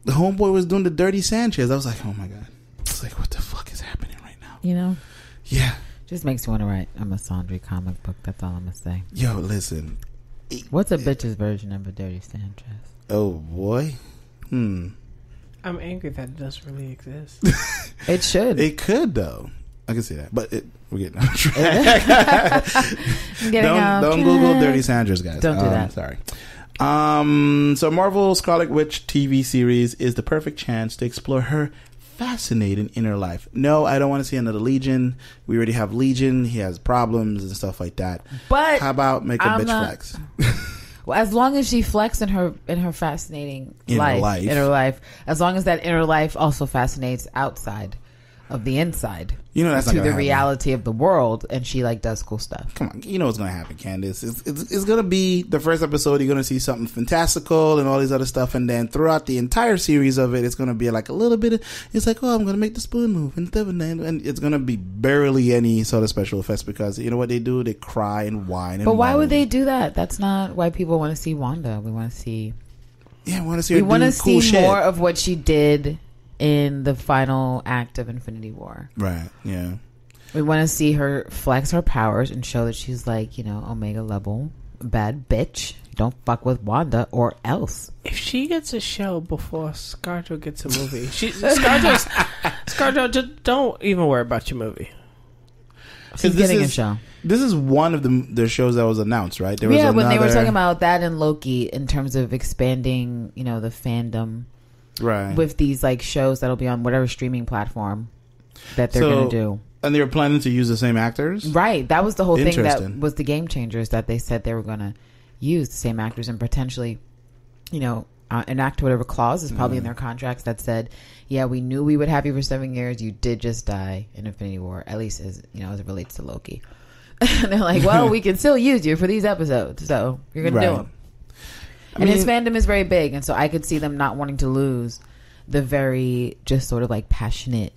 the homeboy was doing the dirty Sanchez. I was like, oh my god. It's like, what the fuck is happening right now? You know? Yeah. Just makes me want to write a Masandri comic book. That's all I'm going to say. Yo, listen. What's a bitch's version of a dirty Sanchez? Oh, boy. I'm angry that it doesn't really exist. It should. It could, though. I can see that. But we're getting off track. Don't Google dirty Sanchez, guys. Don't do that. Sorry. So Marvel Scarlet Witch TV series is the perfect chance to explore her fascinating inner life. No, I don't want to see another Legion. We already have Legion. He has problems and stuff like that. But how about make a bitch flex? Well, as long as she flex in her fascinating inner life, as long as that inner life also fascinates outside of the inside, you know, that's to not the happen. Reality of the world, and she like does cool stuff. Come on, you know what's gonna happen, Candace. It's gonna be the first episode. You're gonna see something fantastical and all these other stuff, and then throughout the entire series of it, it's gonna be like a little bit of, it's like, oh, I'm gonna make the spoon move, and it's gonna be barely any sort of special effects, because you know what they do? They cry and whine. And but why moan. would they do that? That's not why people want to see Wanda. We want to see. Yeah, we want to see her we want to do cool see shit. more of what she did in the final act of Infinity War. Right. Yeah. We want to see her flex her powers and show that she's like, you know, Omega level bad bitch. Don't fuck with Wanda or else. If she gets a show before ScarJo gets a movie, ScarJo, just don't even worry about your movie. She's getting a show. This is one of the shows that was announced, right? There was when they were talking about that and Loki in terms of expanding, you know, the fandom. Right. With these like shows that'll be on whatever streaming platform that they're going to do. And they were planning to use the same actors? Right. That was the whole thing that was the game changers, that they said they were going to use the same actors and potentially, you know, enact whatever clause is probably in their contracts that said, yeah, we knew we would have you for 7 years. You did just die in Infinity War, at least as, you know, as it relates to Loki. And they're like, well, we can still use you for these episodes. So you're going to do them. And his fandom is very big, and so I could see them not wanting to lose the very just sort of like passionate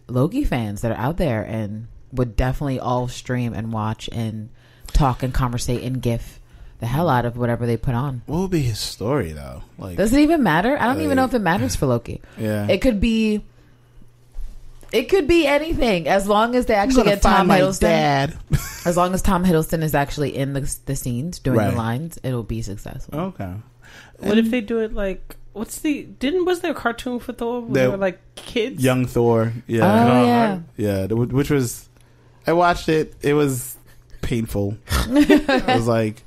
Loki fans that are out there and would definitely all stream and watch and talk and conversate and gif the hell out of whatever they put on. What would be his story though? Like, does it even matter? I don't even know if it matters for Loki. Yeah, it could be anything as long as they actually get Tom Hiddleston. As long as Tom Hiddleston is actually in the scenes doing the lines, it'll be successful. Okay. What if they do it like, was there a cartoon for Thor where they were like kids? Young Thor. Yeah. Oh, yeah. Yeah. Which was, I watched it. It was painful. I was like,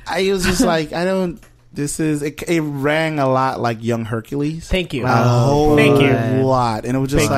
I was just like, it rang a lot like Young Hercules. Thank you. A whole Thank you. lot. And it was just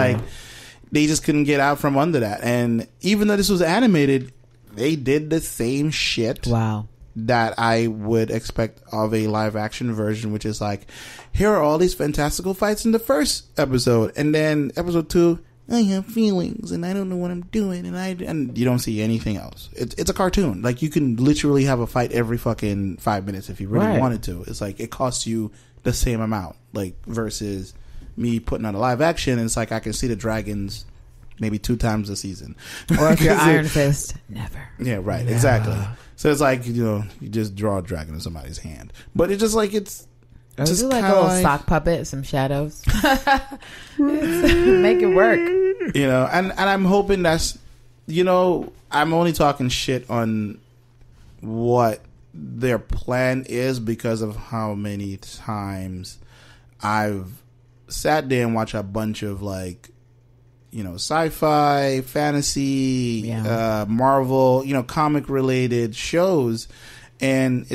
they just couldn't get out from under that. And even though this was animated, they did the same shit. Wow. That I would expect of a live action version, which is like, here are all these fantastical fights in the first episode, and then episode 2, I have feelings and I don't know what I'm doing, and you don't see anything else. It's a cartoon. Like, you can literally have a fight every fucking 5 minutes if you really wanted to. It's like, it costs you the same amount, like, versus me putting on a live action, and it's like I can see the dragons maybe 2 times a season. Or if you're Iron Fist, never. Yeah, right. Yeah. Exactly. So it's like, you know, you just draw a dragon in somebody's hand. But it's just like, it's just like a little sock puppet, some shadows. Make it work. You know, and I'm hoping that's, you know, I'm only talking shit on what their plan is because of how many times I've sat there and watched a bunch of like sci-fi, fantasy, Marvel, comic related shows, and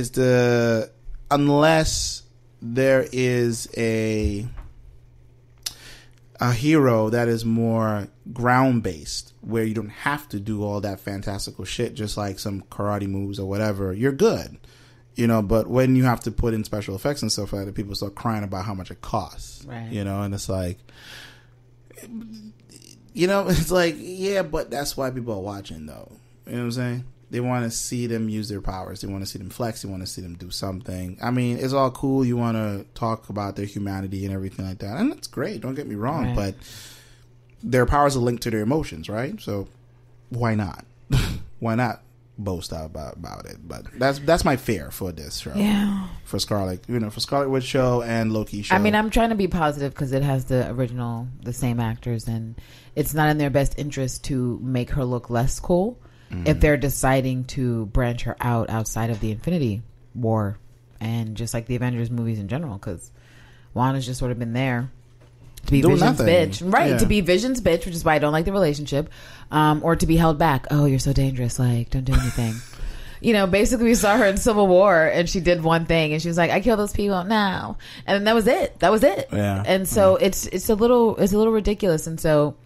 unless there is a hero that is more ground based, where you don't have to do all that fantastical shit, just like some karate moves or whatever, you're good. But when you have to put in special effects and stuff like that, people start crying about how much it costs. Right. And it's like, it's like, yeah, but that's why people are watching, though. You know what I'm saying? They want to see them use their powers. They want to see them flex. They want to see them do something. I mean, it's all cool. You want to talk about their humanity and everything like that. And that's great. Don't get me wrong. Right. But their powers are linked to their emotions, right? So why not? Why not boast about it? But that's my fear for this show. Yeah. For Scarlet Witch show and Loki show. I mean, I'm trying to be positive because it has the same actors, and it's not in their best interest to make her look less cool. If they're deciding to branch her out outside of the Infinity War and just like the Avengers movies in general, because Wanda's just sort of been there to be Vision's bitch, right? Yeah. To be Vision's bitch, which is why I don't like the relationship, or to be held back. Oh, you're so dangerous, like don't do anything. Basically we saw her in Civil War and she did one thing and she was like, I killed those people now, and that was it. Yeah. And so it's a little ridiculous, and so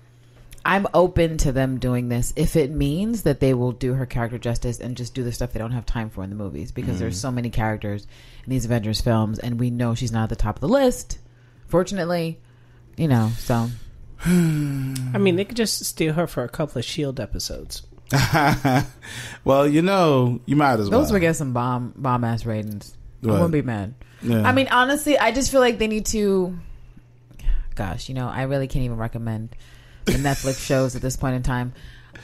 I'm open to them doing this if it means that they will do her character justice and just do the stuff they don't have time for in the movies, because there's so many characters in these Avengers films and we know she's not at the top of the list, fortunately, so. I mean, they could just steal her for a couple of S.H.I.E.L.D. episodes. Well, you might as well. Those would get some bomb ass ratings. What? I wouldn't be mad. Yeah. I mean, honestly, I just feel like they need to, gosh, I really can't even recommend the Netflix shows at this point in time.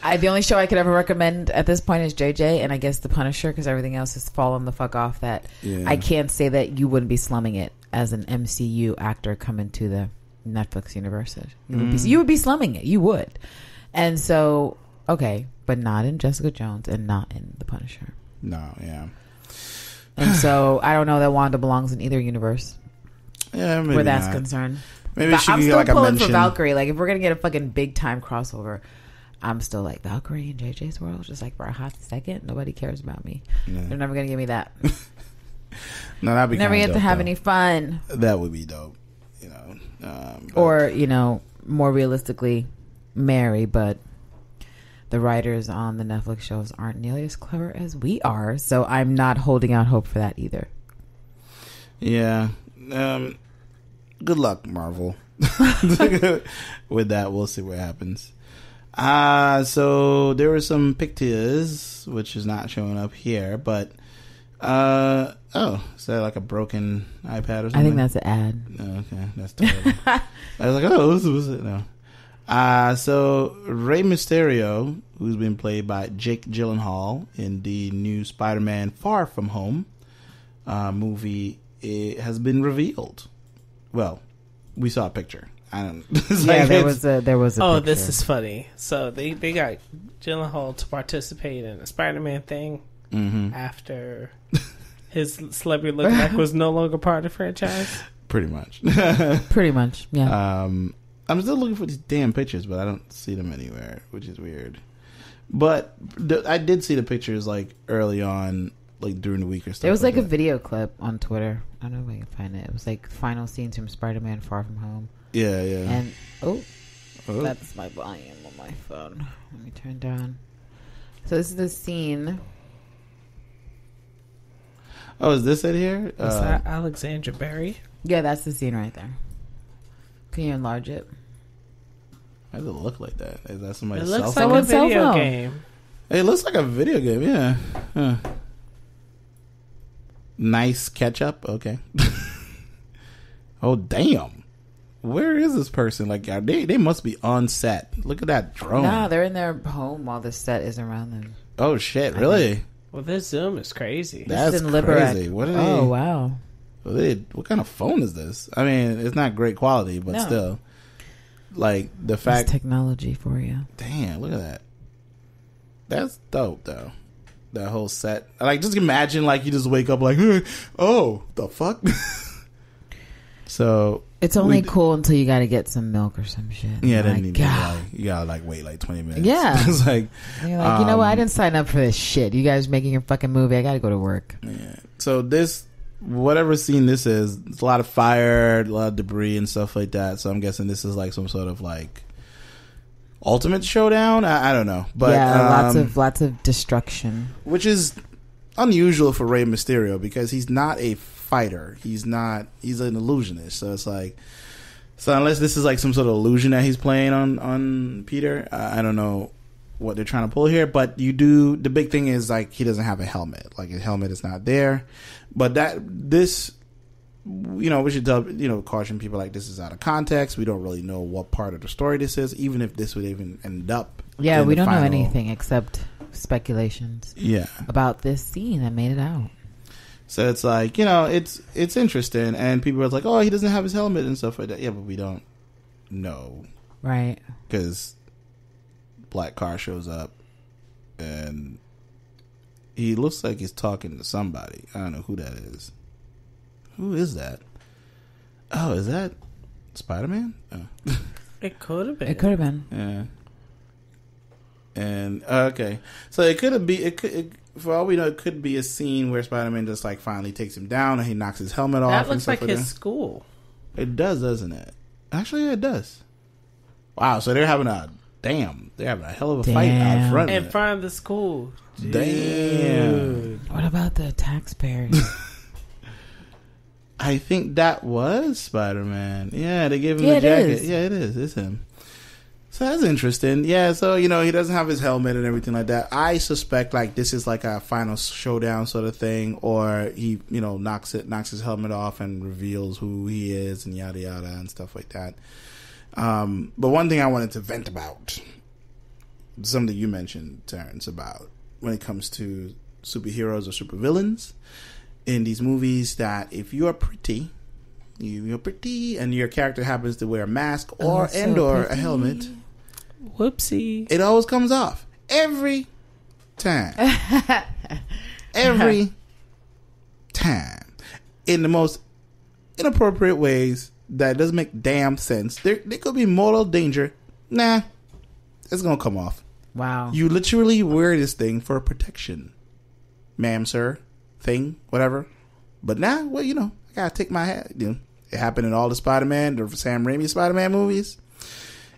The only show I could ever recommend at this point is JJ, and I guess The Punisher, because everything else has fallen the fuck off. That I can't say that you wouldn't be slumming it as an MCU actor coming to the Netflix universe. You would be slumming it. You would. And so, okay, but not in Jessica Jones and not in The Punisher. No, yeah. And so I don't know that Wanda belongs in either universe. Yeah, maybe where that's not. concerned. Maybe she I'm get still like a pulling mention for Valkyrie. Like, if we're gonna get a fucking big time crossover, I'm still like Valkyrie in JJ's world, just like for a hot second. Nobody cares about me. Yeah. They're never gonna give me that. No, that'd be never get dope, to have though. any fun. That would be dope. Or more realistically, Mary. But the writers on the Netflix shows aren't nearly as clever as we are, so I'm not holding out hope for that either. Yeah. Good luck, Marvel. With that, we'll see what happens. So there were some pictures, which is not showing up here, but is that like a broken iPad or something? I think that's an ad. Oh, okay, that's terrible. I was like, oh, this was it. No. So Rey Mysterio, who's been played by Jake Gyllenhaal in the new Spider-Man Far From Home movie, it has been revealed. Well, we saw a picture. I don't. There was a Oh, picture. this is funny. So they got Gyllenhaal to participate in a Spider-Man thing after his celebrity look-back was no longer part of the franchise. Pretty much. Pretty much, yeah. I'm still looking for these damn pictures, but I don't see them anywhere, which is weird. But I did see the pictures like early on, like during the week or stuff. There was like a video clip on Twitter. I don't know if I can find it. It was like final scenes from Spider-Man Far From Home. Yeah. And that's my volume on my phone. Let me turn down. So this is the scene. Oh, is this it here? Is that Alexandra Berry? Yeah, that's the scene right there. Can you enlarge it? Why does it look like that? Is that somebody's It looks cell like phone? a video game. It looks like a video game, yeah. Huh. Nice ketchup. Okay. Oh, damn. Where is this person? Like, they must be on set. Look at that drone. Nah, they're in their home while the set is around them. Oh, shit. Really? Well, this Zoom is crazy. That's in crazy. What are they? Oh, wow. What kind of phone is this? I mean, it's not great quality, but still. Like, the fact... It's technology for you. Damn, look at that. That's dope, though. That whole set. Like, just imagine, like, you just wake up like, oh, the fuck? So it's only cool until you got to get some milk or some shit. Yeah, then you gotta like wait like 20 minutes. Yeah, it's like you're like, you know what? I didn't sign up for this shit. You guys making your fucking movie. I got to go to work. Yeah. So this, whatever scene this is, it's a lot of fire, a lot of debris and stuff like that. So I'm guessing this is like some sort of like ultimate showdown. I don't know, but yeah, lots of destruction, which is unusual for Rey Mysterio because he's not a fighter. He's an illusionist. So it's like, so unless this is like some sort of illusion that he's playing on Peter, I don't know what they're trying to pull here. But the big thing is like he doesn't have a helmet. Like his helmet is not there. But we should caution people like this is out of context. We don't really know what part of the story this is, even if this would even end up. Yeah, we don't know anything except speculations. Yeah, about this scene that made it out. So it's like, it's interesting, and people are like, oh, he doesn't have his helmet and stuff like that. Yeah, but we don't know, right? Because Black Car shows up, and he looks like he's talking to somebody. I don't know who that is. Who is that? Oh, is that Spider-Man? Oh. It could have been. It could have been. Yeah. And okay, so it could be. For all we know, it could be a scene where Spider-Man just like finally takes him down and he knocks his helmet off. That looks like his school. It does, doesn't it? Actually, yeah, it does. Wow, so they're having a hell of a fight out front. In front of the school. Damn. What about the taxpayers? I think that was Spider-Man. Yeah, they gave him the jacket. Yeah, it is. It's him. So that's interesting. Yeah, so, he doesn't have his helmet and everything like that. I suspect, like, this is like a final showdown sort of thing, or he, knocks his helmet off and reveals who he is and yada yada and stuff like that. But one thing I wanted to vent about, something you mentioned, Terrence, about when it comes to superheroes or supervillains in these movies, that if you are pretty, you're pretty, and your character happens to wear a mask or a helmet, whoopsie, it always comes off every time. Every time, in the most inappropriate ways that doesn't make damn sense. There could be mortal danger. Nah, it's gonna come off. Wow, you literally wear this thing for protection, ma'am, sir, thing, whatever. But now, well, I gotta take my hat. It happened in all the the Sam Raimi Spider-Man movies.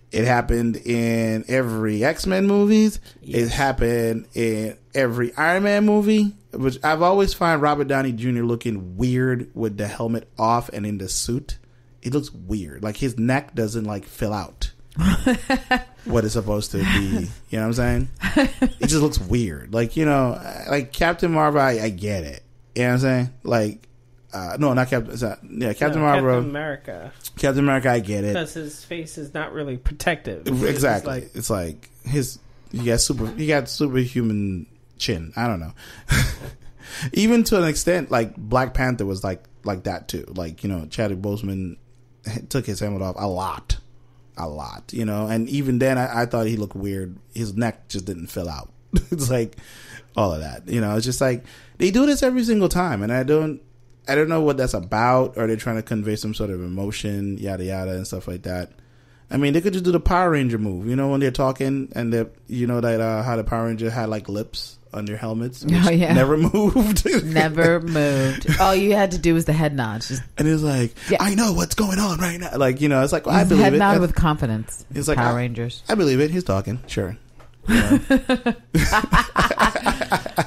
It happened in every X-Men movies. Yes. It happened in every Iron Man movie, which I've always find Robert Downey Jr. looking weird with the helmet off and in the suit. It looks weird. Like his neck doesn't like fill out what it's supposed to be. You know what I'm saying? It just looks weird. Like, like Captain Marvel, I get it. You know what I'm saying? Like, no, not Captain. Captain Marvel. Captain America. Captain America, I get it because his face is not really protective. Exactly. It's like he got superhuman chin. I don't know. Even to an extent, like Black Panther was like that too. Like Chadwick Boseman took his helmet off a lot. And even then, I thought he looked weird. His neck just didn't fill out. It's like all of that. It's just like they do this every single time, and I don't know what that's about. Or they're trying to convey some sort of emotion, yada yada, and stuff like that. I mean, they could just do the Power Ranger move, when they're talking, and that how the Power Ranger had like lips on their helmets, which never moved. Never moved. All you had to do was the head nod. And it's like, I know what's going on right now. Like, it's like, well, I believe head it. Nod with confidence. It's like Power Rangers. I believe it. He's talking. Sure.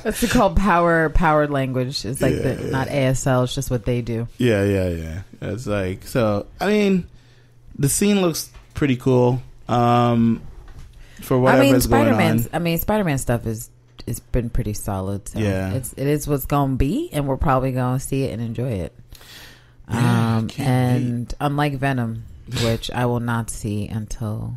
That's called powered language. It's like not ASL. It's just what they do. Yeah. It's like, so I mean, the scene looks pretty cool. For whatever is going on. Spider-Man stuff is been pretty solid. So yeah, it is what's going to be, and we're probably going to see it and enjoy it. And unlike Venom, which I will not see until.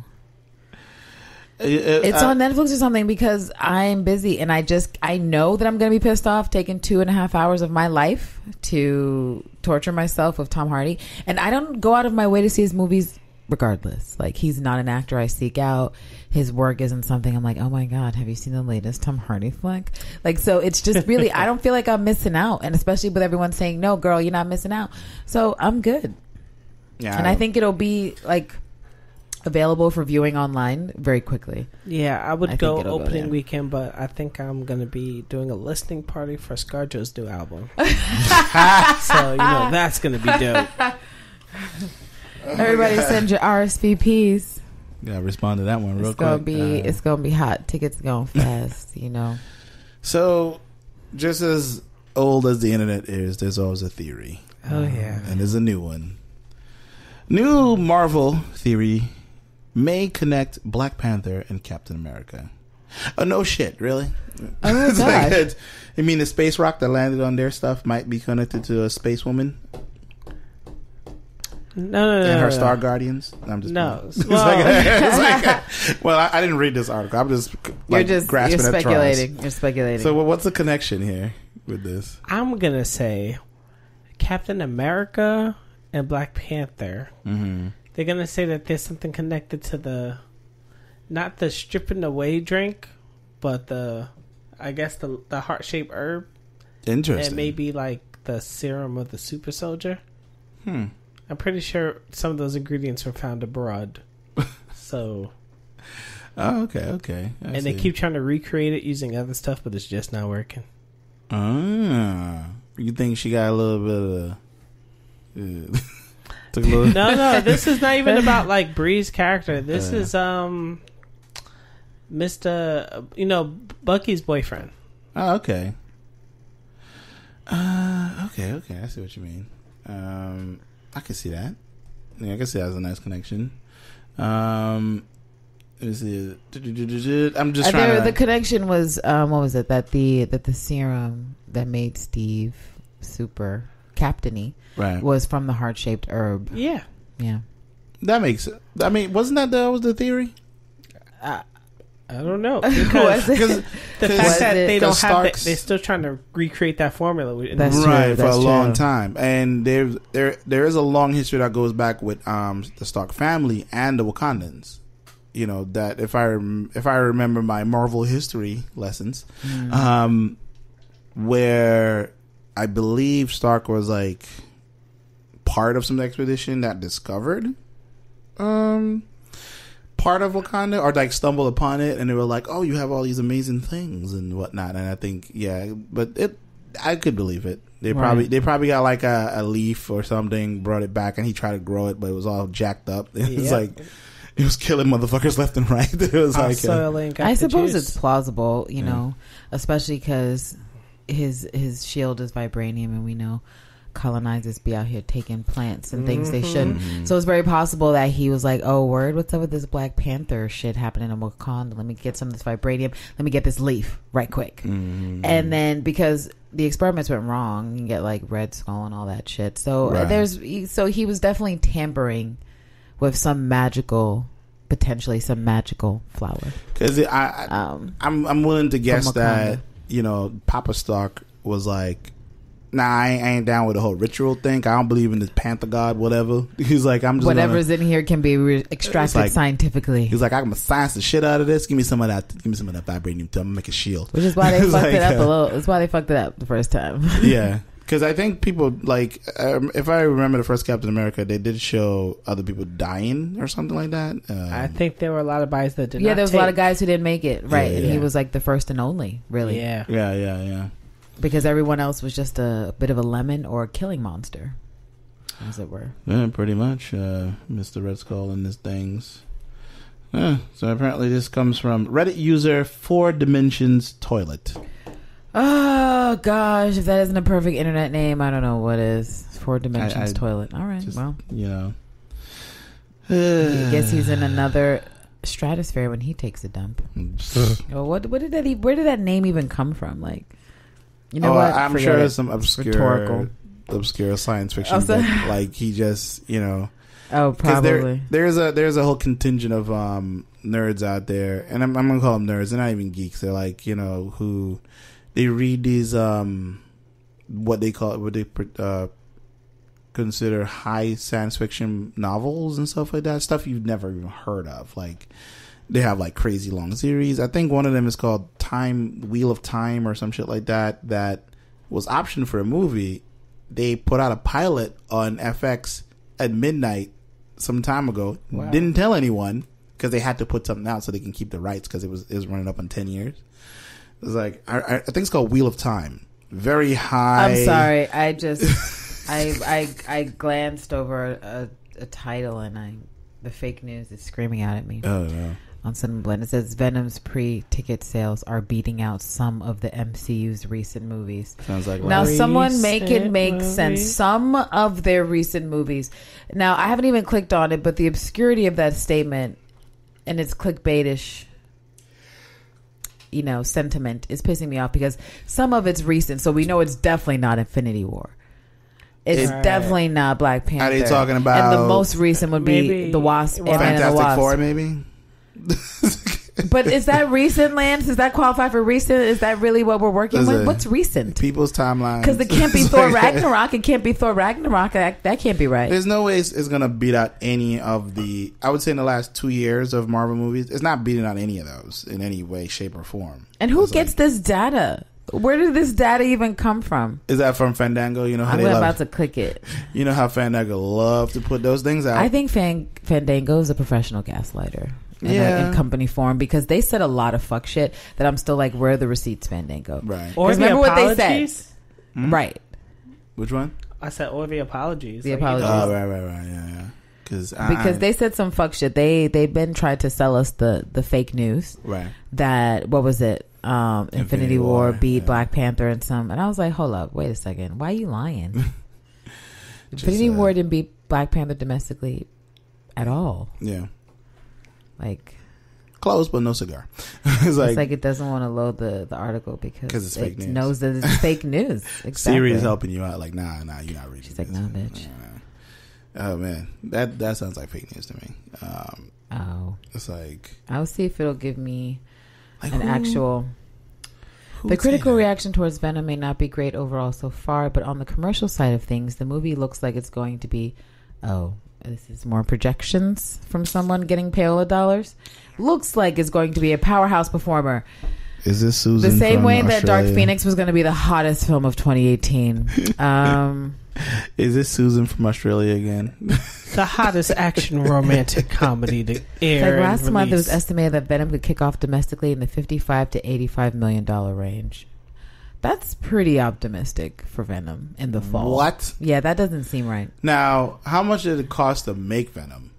It's on Netflix or something, because I'm busy and I know that I'm going to be pissed off taking 2.5 hours of my life to torture myself with Tom Hardy, and I don't go out of my way to see his movies regardless. Like, he's not an actor I seek out. His work isn't something I'm like, oh my god, have you seen the latest Tom Hardy flick? Like, so it's just really I don't feel like I'm missing out, and especially with everyone saying, no girl, you're not missing out, so I'm good. Yeah, and I think it'll be like available for viewing online very quickly. Yeah, I would go think it'll go opening there. weekend, but I think I'm going to be doing a listening party for ScarJo's new album. So, that's going to be dope. Everybody send your RSVPs. Yeah, respond to that one real It's gonna quick. it's gonna be hot. Tickets going fast. So, just as old as the internet is, there's always a theory. Oh, yeah. And there's a new one. New Marvel theory may connect Black Panther and Captain America. Oh, no shit, really? Oh, It's gosh. I mean, the space rock that landed on their stuff might be connected to a space woman No. and her Star Guardians. I'm just No. It's Well, well, I didn't read this article. I'm just You're grasping at speculating. straws. You're speculating. So, what's the connection here with this? I'm going to say Captain America and Black Panther. Mm-hmm. They're going to say that there's something connected to not the stripping away drink, but the heart-shaped herb. Interesting. And maybe like the serum of the super soldier. I'm pretty sure some of those ingredients were found abroad. So. Oh, okay. I see. They keep trying to recreate it using other stuff, but it's just not working. You think she got a little bit of took a little No, this is not even about like Bree's character. This is Mr. Bucky's boyfriend. Oh, okay. Okay. I see what you mean. I can see that. Yeah, I can see that as a nice connection. Let me see. I'm just trying to. The connection was what was it that the serum that made Steve super captainy was from the heart-shaped herb. Yeah. That makes it. I mean, wasn't that was the theory? I don't know because the fact that they don't have they're still trying to recreate that formula. That's right, true, for a long true. time, and there is a long history that goes back with the Stark family and the Wakandans. That if I remember my Marvel history lessons, where I believe Stark was like part of some expedition that discovered part of Wakanda, or like stumbled upon it, and they were like, "Oh, you have all these amazing things and whatnot." And I think, I could believe it. They probably got like a leaf or something, brought it back, and he tried to grow it, but it was all jacked up. It was like. It was killing motherfuckers left and right. It was like, I suppose it's plausible, especially because his shield is vibranium, and we know colonizers be out here taking plants and things they shouldn't. So it's very possible that he was like, "Oh, word, what's up with this Black Panther shit happening in Wakanda? Let me get some of this vibranium. Let me get this leaf right quick." And then because the experiments went wrong, you get like Red Skull and all that shit. So so he was definitely tampering with potentially some magical flower. Because I'm willing to guess that Papa Stark was like, "Nah, I ain't down with the whole ritual thing. I don't believe in this Panther God, whatever." He's like, "I'm just whatever's in here can be extracted scientifically." He's like, "I'm gonna science the shit out of this. Give me some of that. Give me some of that vibranium too. I'm gonna make a shield." Which is why they fucked it up a little. That's why they fucked it up the first time. Yeah. Because I think people, like, if I remember the first Captain America, they did show other people dying or something like that. I think there were a lot of guys that did not. Yeah, there was a lot of guys who didn't make it. Right. Yeah, and he was like the first and only, really. Yeah. Because everyone else was just a bit of a lemon or a killing monster, as it were. Yeah, pretty much. Mr. Red Skull and his things. So apparently this comes from Reddit user 4 Dimensions Toilet. Oh gosh, if that isn't a perfect internet name, I don't know what is. 4 Dimensions Toilet. All right, just, well, I guess he's in another stratosphere when he takes a dump. Well, where did that name even come from? Like, what? I'm sure there's some obscure science fiction. That, like he just, Oh, probably. There's a whole contingent of nerds out there, and I'm gonna call them nerds. They're not even geeks. They're like who. They read these what they consider high science fiction novels and stuff like that. Stuff you've never even heard of. Like they have like crazy long series. I think one of them is called Wheel of Time or some shit like that. That was optioned for a movie. They put out a pilot on FX at midnight some time ago. Wow. Didn't tell anyone because they had to put something out so they can keep the rights because it was running up on 10 years. It was like I think it's called Wheel of Time. Very high. I'm sorry. I just I glanced over a title and the fake news is screaming out at me. Oh no. On Cinema Blend, it says Venom's pre-ticket sales are beating out some of the MCU's recent movies. Sounds like now someone make it make movies. sense. Some of their recent movies. Now I haven't even clicked on it, but the obscurity of that statement and its clickbaitish, sentiment is pissing me off because some of it's recent, so we know it's definitely not Infinity War. It's definitely not Black Panther. Are they talking about? And the most recent would be maybe the Wasp, Ant-Man and the Fantastic Wasp. Four, maybe. But is that recent, Lance? Does that qualify for recent? Is that really what we're working with? Listen, What's recent? People's timelines. Because it can't be Thor Ragnarok. It can't be Thor Ragnarok. That can't be right. There's no way it's going to beat out any of the... I would say in the last 2 years of Marvel movies, it's not beating out any of those in any way, shape, or form. And who gets this data? Where did this data even come from? Is that from Fandango? You know how I'm they love... about to click it. You know how Fandango love to put those things out? I think Fandango is a professional gaslighter. Yeah. In company form because they said a lot of fuck shit that I'm still like, where are the receipts, Fandango? Right. Or the remember what they apologies? said? Right. Which one? I said, or the apologies. The Like, apologies. Oh, right. Yeah. Because they said some fuck shit. They've been trying to sell us the fake news. Right. That, what was it? Infinity War beat yeah. Black Panther and I was like, hold up, wait a second. Why are you lying? Infinity War didn't beat Black Panther domestically at all. Yeah. Like... Close, but no cigar. It's like it doesn't want to load the article because it's fake news. It knows that it's fake news. Exactly. Siri is helping you out. Like, nah, you're not reading. She's like, this. nah, bitch. Oh man, that sounds like fake news to me. It's like I'll see if it'll give me like an actual. The critical reaction towards Venom may not be great overall so far, but on the commercial side of things, the movie looks like it's going to be. Oh, this is more projections from someone getting payola dollars. Looks like it's going to be a powerhouse performer. Is this Susan? The same from way that Dark Australia? Phoenix was going to be the hottest film of 2018. Is this Susan from Australia again? The hottest action romantic comedy to air. Like last month, it was release. estimated that Venom could kick off domestically in the $55 to $85 million range. That's pretty optimistic for Venom in the fall. What? Yeah, that doesn't seem right. Now, how much did it cost to make Venom?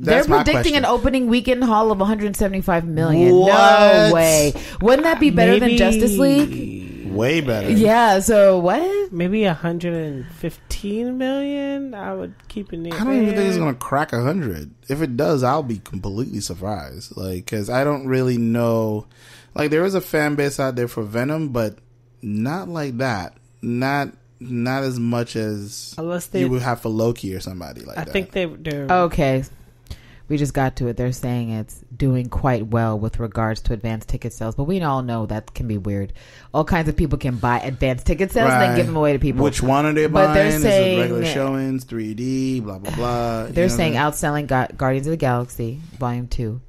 They're my predicting question. an opening weekend haul of $175 million. What? No way. Wouldn't that be better than Maybe- Justice League? Way better. Yeah. So what? Maybe 115 million. I would keep it near. I don't even think it's gonna crack 100. If it does, I'll be completely surprised. Like, because I don't really know. Like, there is a fan base out there for Venom, but not like that. Not as much as Unless they- you would have for Loki or somebody like I that. think they're Okay. We just got to it. They're saying it's doing quite well with regards to advanced ticket sales, but we all know that can be weird. All kinds of people can buy advanced ticket sales and then give them away to people. Which one are they But buying? they're Is saying- it regular showings, 3D, blah blah blah? They're saying outselling Guardians of the Galaxy Volume 2,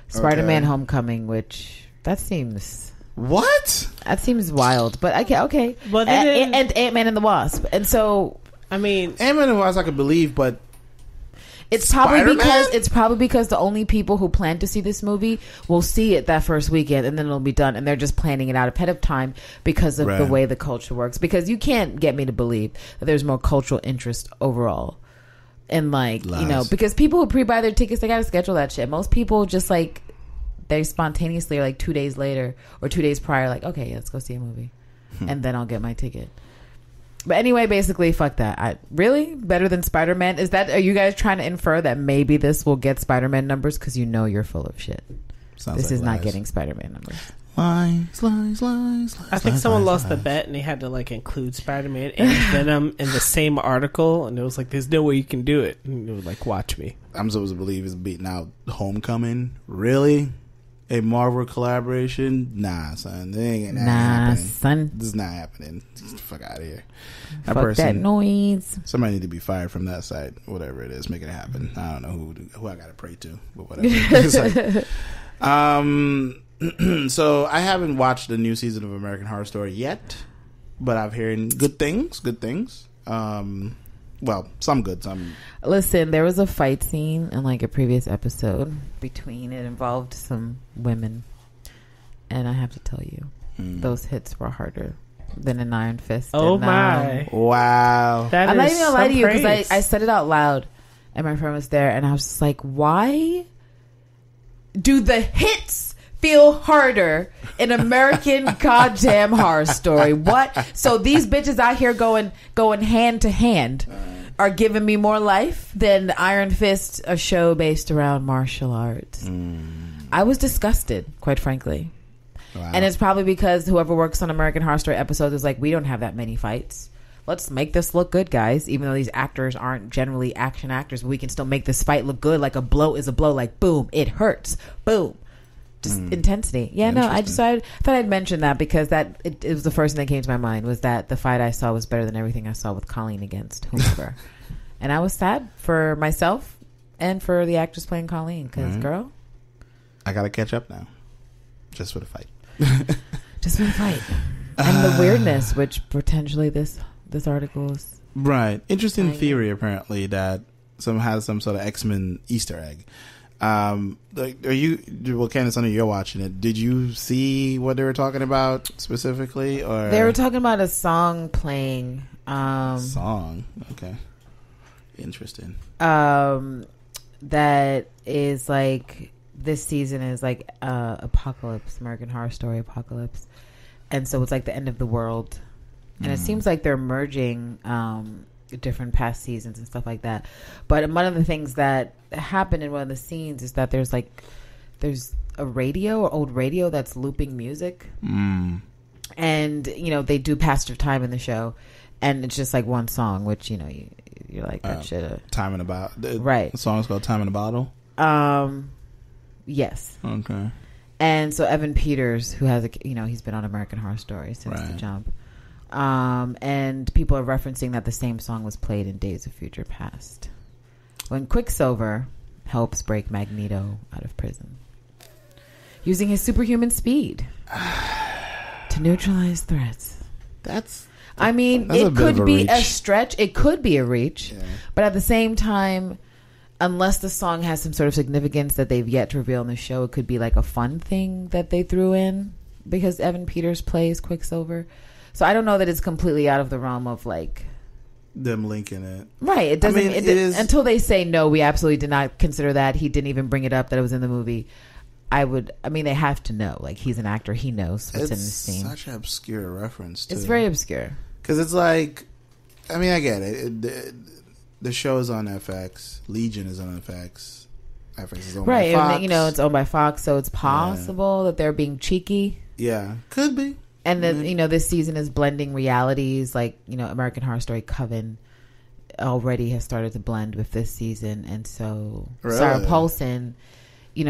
Spider-Man Homecoming, which that seems wild, but okay. Well, they didn't- and Ant-Man and the Wasp, and so I mean, Ant-Man and Wasp I could believe, but it's probably Spider-Man? because the only people who plan to see this movie will see it that first weekend, and then it'll be done, and they're just planning it out ahead of time because of the way the culture works. Because you can't get me to believe that there's more cultural interest overall. And because people who pre-buy their tickets, they got to schedule that shit. Most people just they spontaneously are 2 days later or 2 days prior, okay, yeah, let's go see a movie. And then I'll get my ticket. But anyway, basically, fuck that. Really? Better than Spider-Man? Are you guys trying to infer that maybe this will get Spider-Man numbers? Because you know you're full of shit. This is not getting Spider-Man numbers. Lies. I think someone lost the bet and they had to include Spider-Man and Venom in the same article, and it was there's no way you can do it. And it was watch me. I'm supposed to believe it's beating out Homecoming. Really? A Marvel collaboration? Nah, son. They ain't happening. Son. This is not happening. Get the fuck out of here. Fuck that noise. Somebody need to be fired from that site. Whatever it is, make it happen. I don't know who I gotta pray to, but whatever. It's so I haven't watched the new season of American Horror Story yet, but I've hearing good things. Well, some good, some. Listen, there was a fight scene in like a previous episode between. It involved some women, and I have to tell you, those hits were harder than an Iron Fist. Oh and, my! Wow. I'm not even gonna lie to you because I said it out loud, and my friend was there, and I was just like, "Why do the hits feel harder in American goddamn Horror Story? What? So these bitches out here going hand to hand are giving me more life than Iron Fist, a show based around martial arts." I was disgusted, quite frankly. Wow. And it's probably because whoever works on American Horror Story episodes is like, we don't have that many fights. Let's make this look good, guys. Even though these actors aren't generally action actors, we can still make this fight look good. Like a blow is a blow. Like, boom, it hurts. Boom. Just intensity. Yeah, no, I thought I'd mention that because it was the first thing that came to my mind was that the fight I saw was better than everything I saw with Colleen against whomever. And I was sad for myself and for the actress playing Colleen because, girl. I got to catch up now. Just for the fight. Just for the fight. And the weirdness, which potentially this article is. Right. Interesting theory, apparently, that has some sort of X-Men Easter egg. Candace, I know you're watching it. Did you see what they were talking about specifically? Or they were talking about a song playing. Song? Okay. Interesting. That is like... This season is like Apocalypse, American Horror Story Apocalypse. And so it's like the end of the world. And it seems like they're merging different past seasons and stuff like that. But one of the things that happened in one of the scenes is that there's a radio or old radio that's looping music. And, they do Past Your Time in the show. And it's just like one song, which, you're like, that should have... Time in a Bottle. Right. The song's called Time in a Bottle? Yes. Okay. And so Evan Peters, who has he's been on American Horror Story since the jump. And people are referencing that the same song was played in Days of Future Past. When Quicksilver helps break Magneto out of prison. Using his superhuman speed to neutralize threats. It could be a stretch. It could be a reach. Yeah. But at the same time... Unless the song has some sort of significance that they've yet to reveal in the show, it could be like a fun thing that they threw in because Evan Peters plays Quicksilver. So I don't know that it's completely out of the realm of like them linking it. Right. It doesn't. It is, until they say no, we absolutely did not consider that. He didn't even bring it up that it was in the movie. They have to know. Like he's an actor. He knows what's in the scene. It's such an obscure reference. Too. It's very obscure. Because it's like, I get it. The show is on FX. Legion is on FX. FX is owned by Fox. And, it's owned by Fox, so it's possible that they're being cheeky. Yeah, could be. And then, this season is blending realities. Like, American Horror Story Coven already has started to blend with this season. And so Sarah Paulson,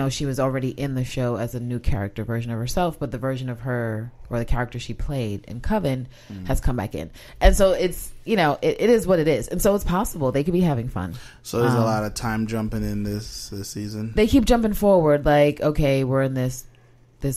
she was already in the show as a new character version of herself, but the version of her or the character she played in Coven has come back in. And so it's, it is what it is. And so it's possible they could be having fun. So there's a lot of time jumping in this season. They keep jumping forward. Like, okay, we're in this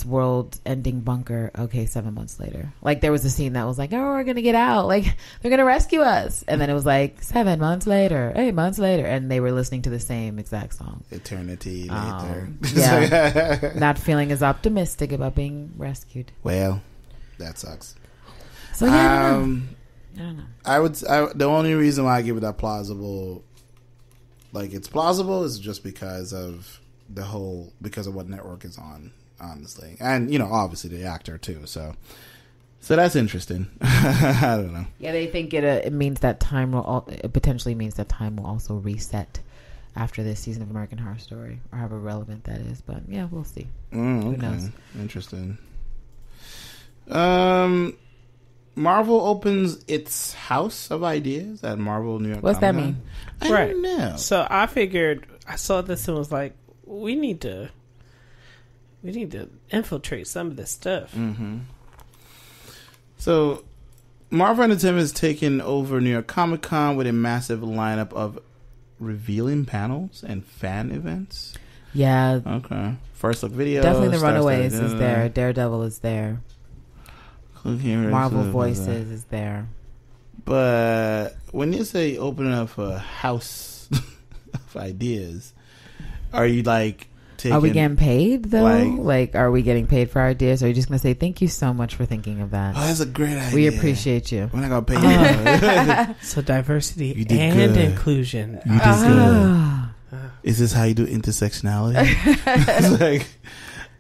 world-ending bunker. Okay, 7 months later. Like, there was a scene that was like, oh, we're going to get out. Like, they're going to rescue us. And then it was like, 7 months later, 8 months later. And they were listening to the same exact song. Eternity later. Yeah. Not feeling as optimistic about being rescued. Well, that sucks. So, yeah, I don't know. The only reason why I give it that plausible, like, it's plausible is just because of what network is on. Honestly, and obviously the actor too. So that's interesting. I don't know. Yeah, they think it means that time will potentially means that time will also reset after this season of American Horror Story, or however relevant that is. But yeah, we'll see. Who knows? Interesting. Marvel opens its House of Ideas at Marvel New York. What's that mean? I don't know. So I figured I saw this and was like, we need to infiltrate some of this stuff. Mm-hmm. So, Marvel Entertainment has taken over New York Comic Con with a massive lineup of revealing panels and fan events. Yeah. Okay. First look video. Definitely the Runaways is there. Daredevil is there. Marvel Voices is there. But when you say opening up a house of ideas, are you like taking... Are we getting paid though? Like, are we getting paid for our ideas? Or are you just gonna say thank you so much for thinking of that? Oh, that's a great idea. We appreciate you. We're not gonna pay you. So diversity You did and good. inclusion. You did good. Is this how you do intersectionality? It's like,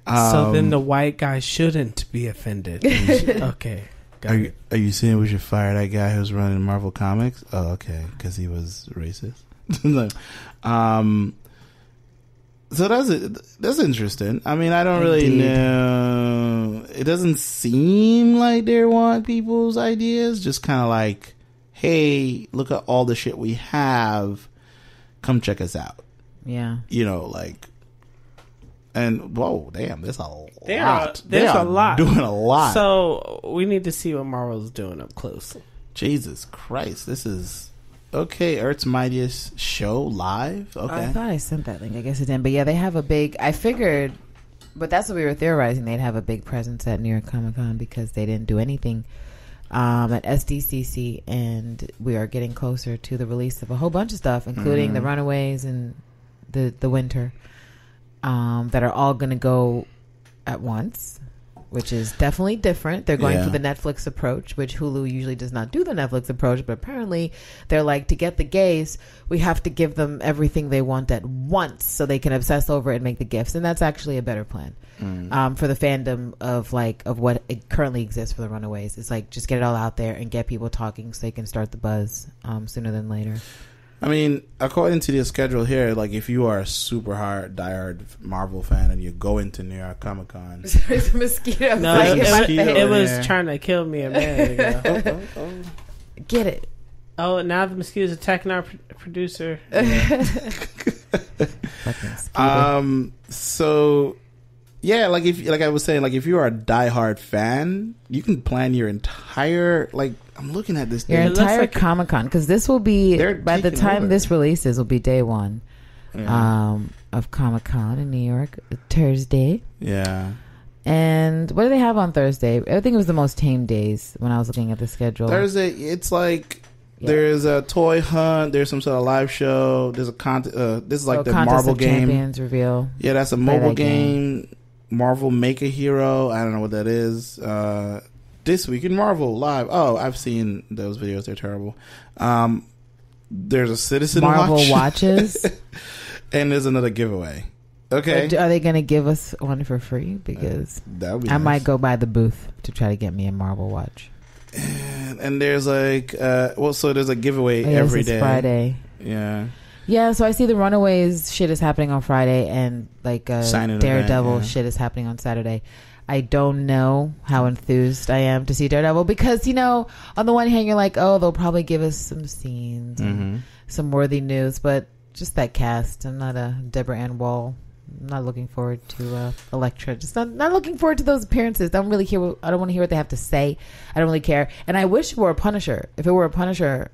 so then the white guy shouldn't be offended. Okay. Are you saying we should fire that guy who's running Marvel Comics? Oh, okay, because he was racist. Like, so that's interesting. I mean, I don't really know. It doesn't seem like they want people's ideas. Just kind of like, hey, look at all the shit we have. Come check us out. Yeah. You know, like, and whoa, damn, there's a lot. There's a lot. Doing a lot. So we need to see what Marvel's doing up close. Jesus Christ, this is okay. Earth's Mightiest Show live. Okay, I thought I sent that link. I guess it didn't. But yeah, they have a big. I figured, but that's what we were theorizing. They'd have a big presence at New York Comic Con because they didn't do anything at SDCC, and we are getting closer to the release of a whole bunch of stuff, including the Runaways and the Winter, that are all going to go at once, which is definitely different. They're going for the Netflix approach, which Hulu usually does not do the Netflix approach, but apparently they're like, to get the gays, we have to give them everything they want at once so they can obsess over it and make the gifts. And that's actually a better plan for the fandom of what it currently exists for the Runaways. It's like, just get it all out there and get people talking so they can start the buzz sooner than later. I mean, according to the schedule here, like, if you are a super diehard Marvel fan and you go into New York Comic Con, There's a mosquito. No, it was trying to kill me a minute ago. Get it. Oh, now the mosquito's attacking our producer. So yeah, like I was saying, like, if you are a diehard fan, you can plan your entire, like, I'm looking at this. Your entire Comic Con, because this will be, by the time this releases, will be day one of Comic Con in New York, Thursday. Yeah. And what do they have on Thursday? I think it was the most tame days when I was looking at the schedule. Thursday, it's like there's a toy hunt. There's some sort of live show. There's a this is like the Marvel game. Champions reveal. Yeah, that's a mobile game. Marvel Make a Hero. I don't know what that is. This Week in Marvel live. Oh, I've seen those videos. They're terrible. There's a Citizen Marvel Watch. Watches. And there's another giveaway. Okay. Are they going to give us one for free? Because that would be I nice. might go by the booth to try to get me a Marvel watch. And there's like, so there's a giveaway every day. Friday. Yeah. Yeah, so I see the Runaways shit is happening on Friday, and like Daredevil shit is happening on Saturday. I don't know how enthused I am to see Daredevil because, you know, on the one hand you're like, oh, they'll probably give us some scenes and some worthy news, but just that cast. I'm not a Deborah Ann Wall. I'm not looking forward to Elektra. Just not looking forward to those appearances. I don't want to hear what they have to say. I don't really care. And I wish it were a Punisher. If it were a Punisher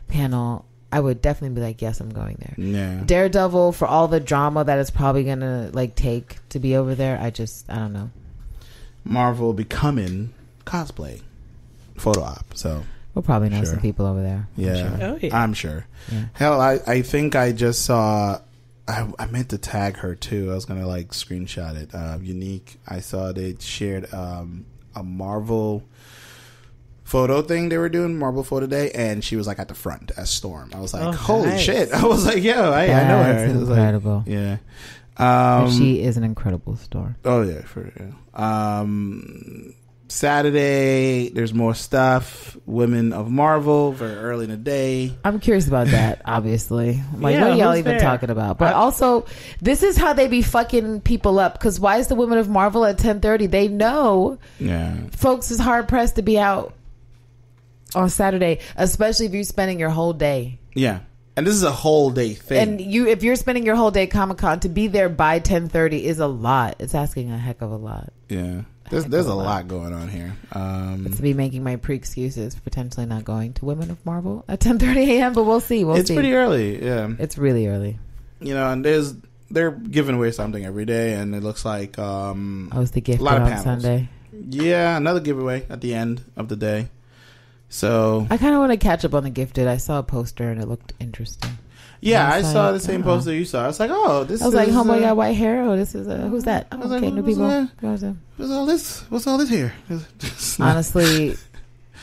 panel, I would definitely be like, yes, I'm going there. Yeah. Daredevil, for all the drama that it's probably gonna like take to be over there, I don't know. Marvel becoming cosplay photo op. So we'll probably know some people over there. Yeah, I'm sure. Yeah. Hell, I think I just saw. I meant to tag her too. I was gonna like screenshot it. Unique. I saw they shared a Marvel photo thing they were doing, Marvel Photo Day, and she was like at the front as Storm. I was like, holy shit. I was like, yo, I know her. That's incredible. Like, yeah. She is an incredible Storm. Oh yeah, for real. Saturday, there's more stuff. Women of Marvel, very early in the day. I'm curious about that, obviously. Like, what are y'all even talking about? But also, this is how they be fucking people up. Because why is the Women of Marvel at 10:30? They know folks is hard pressed to be out on Saturday, especially if you're spending your whole day. Yeah. And this is a whole day thing. And if you're spending your whole day at Comic-Con, to be there by 10:30 is a lot. It's asking a heck of a lot. Yeah. There's a lot going on here. To be making my pre-excuses for potentially not going to Women of Marvel at 10:30 a.m., but we'll see. It's pretty early, yeah. It's really early. You know, and they're giving away something every day, and it looks like it's the gift a lot of on panels. Sunday. Yeah, another giveaway at the end of the day. So I kind of want to catch up on The Gifted. I saw a poster and it looked interesting. yeah, I I was saw like, the same poster you saw. I was like, oh, this. I was like, homeboy got white hair. Oh, this is who's that? Oh, like, okay, new what's people. that? What's all this here? Honestly,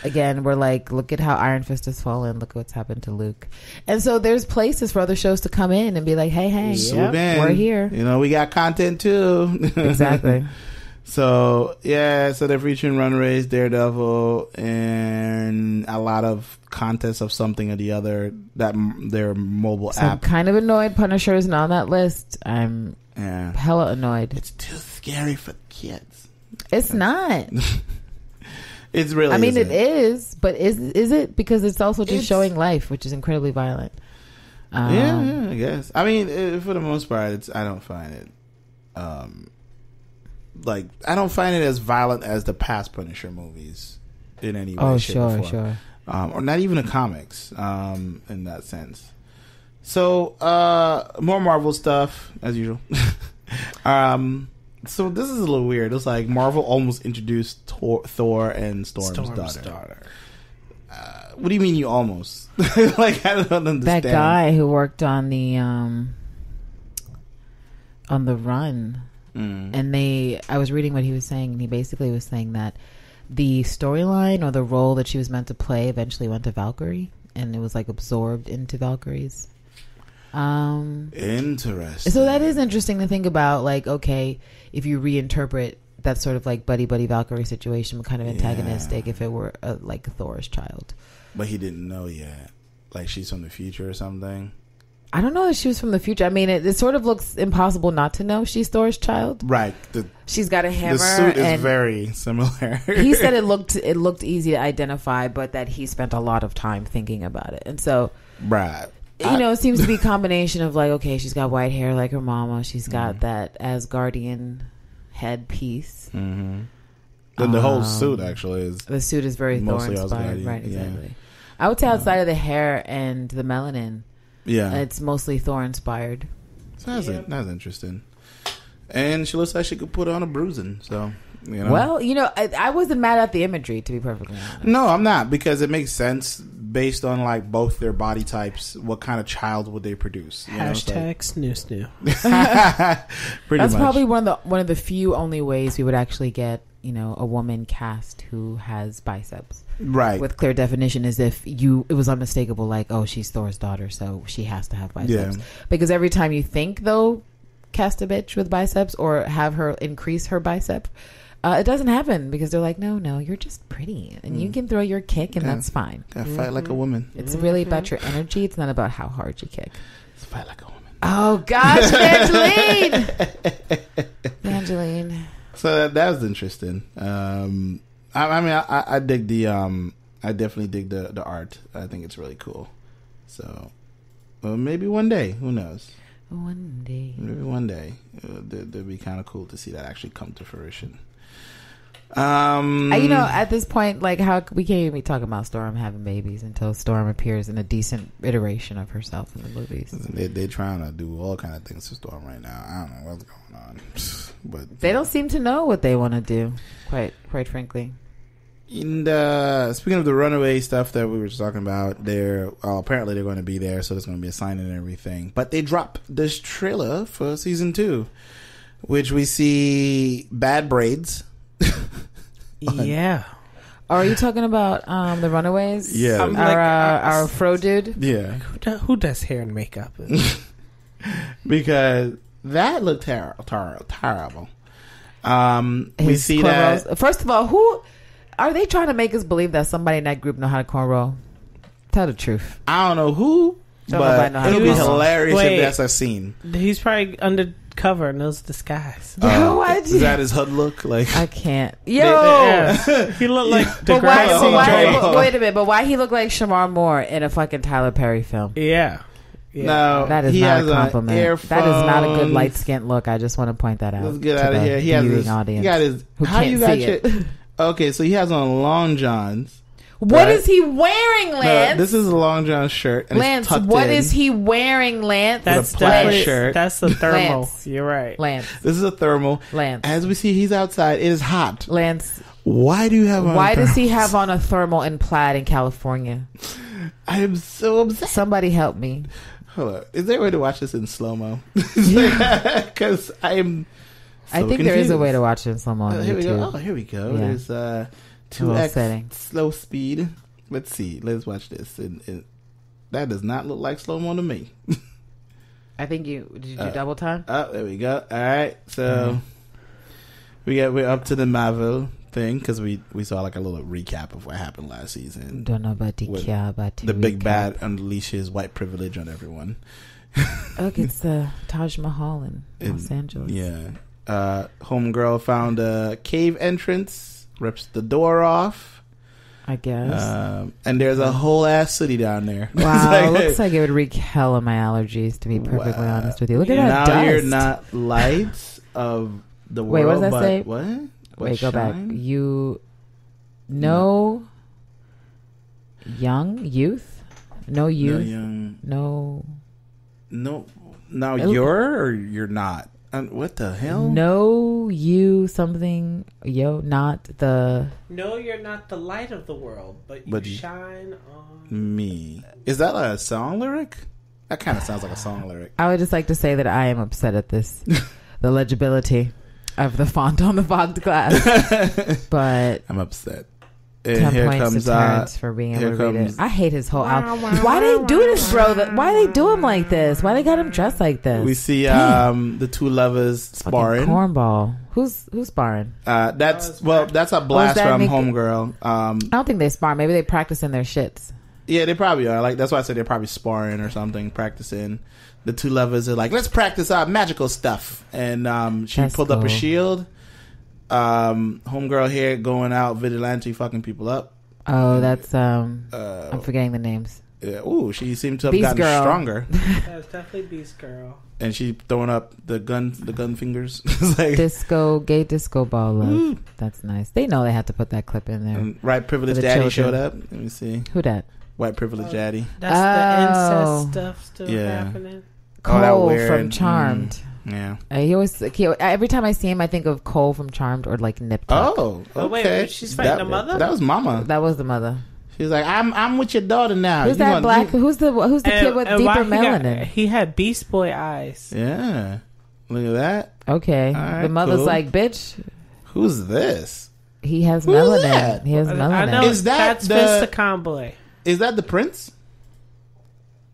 again, we're like, look at how Iron Fist has fallen. Look what's happened to Luke. And so there's places for other shows to come in and be like, hey, Swoop in. we're here. You know, we got content too. Exactly. So yeah, so they're featuring Runaways, Daredevil, and a lot of contests of something or the other. That their mobile So I'm app. kind of annoyed Punisher isn't on that list. I'm hella annoyed. It's too scary for kids. It's not. It's really. I mean, isn't. it is, but is it? Because it's also just showing life, which is incredibly violent. Yeah, I guess. I mean, for the most part, I don't find it. Like, I don't find it as violent as the past Punisher movies in any way, shape, or form. Sure. Or not even the comics, in that sense. So, more Marvel stuff, as usual. So this is a little weird. It's like Marvel almost introduced Thor and Storm's daughter. What do you mean you almost? Like, I don't understand. That guy who worked on the Run. And I was reading what he was saying, and he basically was saying that the storyline or the role that she was meant to play eventually went to Valkyrie, and it was like absorbed into Valkyrie's. Interesting. So that is interesting to think about. Like, okay, if you reinterpret that sort of like buddy Valkyrie situation, what kind of antagonistic if it were like Thor's child? But he didn't know yet. Like, she's from the future or something. I don't know if she was from the future. I mean, it sort of looks impossible not to know she's Thor's child. Right. She's got a hammer. The suit is and very similar. He said it looked easy to identify, but that he spent a lot of time thinking about it. And so, right. It seems to be a combination of like, okay, she's got white hair like her mama. She's got that Asgardian headpiece. Mm-hmm. Then the whole suit actually is. The suit is very Thor inspired. Right, exactly. Yeah. I would say outside of the hair and the melanin, it's mostly Thor inspired. So that's interesting. And she looks like she could put on a bruising. So, you know. Well, I wasn't mad at the imagery, to be perfectly honest. No, I'm not, because it makes sense based on like both their body types. What kind of child would they produce? Hashtag snoo. Pretty That's much. probably one of the few only ways we would actually get a woman cast who has biceps, right, with clear definition, is if it was unmistakable, like, oh, she's Thor's daughter, so she has to have biceps. Yeah. Because every time you think, though, cast a bitch with biceps or have her increase her bicep, it doesn't happen, because they're like, no, you're just pretty and you can throw your kick and that's fine. Gotta fight like a woman. It's really about your energy. It's not about how hard you kick. Let's fight like a woman. Oh gosh, Evangeline. So that was interesting. I mean, I dig the I definitely dig the art. I think it's really cool. So maybe one day, who knows? Maybe one day, it'd be kind of cool to see that actually come to fruition. At this point, like, how we can't even be talking about Storm having babies until Storm appears in a decent iteration of herself in the movies. They're trying to do all kind of things to Storm right now. I don't know what's going on, but they don't seem to know what they want to do. Quite frankly. And speaking of the Runaway stuff that we were just talking about, apparently they're going to be there, so there's going to be a signing and everything. But they dropped this trailer for season 2, which we see Bad Braids. Yeah. Are you talking about the Runaways? Yeah. Our fro dude? Yeah. Who does hair and makeup? Because that looked terrible. We see cornrows. that. First of all, who are they trying to make us believe that somebody in that group know how to cornrow? Tell the truth. I don't know who, but it'll be hilarious if that's a scene. He's probably undercover and knows disguise. Is that his HUD look? Like, I can't. Yo, he looked like wait a minute. But why he look like Shamar Moore in a fucking Tyler Perry film? Yeah. No, that is not a compliment. That is not a good light skinned look. I just want to point that out. Let's get out of here. He has his audience. He got his. How you got it? Okay, so he has on long johns. What is he wearing, Lance? No, this is a long john shirt. And Lance, what is he wearing, Lance? That's a plaid shirt. That's the thermal. Lance. You're right. Lance. This is a thermal. Lance. As we see, he's outside. It is hot. Lance. Why do you have on Why does he thermals? have on a thermal and plaid in California? I am so upset. Somebody help me. Hold on. Is there a way to watch this in slow-mo? Because I am I think there is a way to watch it in slow-mo on Here we go. YouTube. Oh, here we go. Yeah. There's Little 2x setting. slow speed. Let's see. Let's watch this. That does not look like slow-mo to me. I think did you do double time? Oh, there we go. All right. So we're up to the Marvel thing because we saw like a little recap of what happened last season. Don't know about With the big bad unleashes white privilege on everyone. Look, it's the Taj Mahal in Los Angeles. Yeah. Homegirl found a cave entrance, rips the door off. I guess. And there's a whole ass city down there. Wow, looks like it would wreak hell on my allergies, to be perfectly honest with you. Look at that now dust. you're not lights of the world. Wait, what does that but say? What? Wait, go back. shine? Youth? No No. Now It look- you're or you're not. What the hell? No, you something. Not the. No, you're not the light of the world, but you shine on Me. Is that a song lyric? That kind of sounds like a song lyric. I would just like to say that I am upset at this, the legibility of the font on the font glass. But I'm upset. And 10 here points comes to Terrence for being able here to read it. comes- I hate his whole outfit. Why they do this, bro? Why they do him like this? Why they got him dressed like this? we see Dang. the two lovers Fucking sparring. cornball. Who's sparring? That's a blast that from Nick- Homegirl. I don't think they spar. Maybe they practicing their shits. Yeah, they probably are. Like that's why I said they're probably sparring or something, practicing. The two lovers are like, let's practice our magical stuff. And she That's pulled up a cool. shield. Homegirl here going out vigilante fucking people up. Oh, that's I'm forgetting the names. Yeah, ooh, she seemed to have Beast gotten Girl. stronger. That's definitely Beast Girl. And she throwing up the gun fingers. It's like, Gay disco ball love. Ooh. That's nice. They know they had to put that clip in there. and White Privilege For the Daddy children. showed up. Let me see. Who that? White Privilege Daddy. That's the incest stuff still Yeah. happening. Oh, that Cole weird. from Charmed. Yeah. Every time I see him, I think of Cole from Charmed or like Nip Tuck. Oh, okay. Oh, wait, she's fighting the mother? That was Mama. That was the mother. She's like, I'm with your daughter now. Who's You that gonna- black? Who's the kid with and why deeper he got- melanin? He had Beast Boy eyes. Yeah. Look at that. Okay, All right, the mother's cool. like, bitch. Who's this? He has Who's melanin. that? He has I melanin. know Is that that's the- Fist the Conboy. Is that the prince?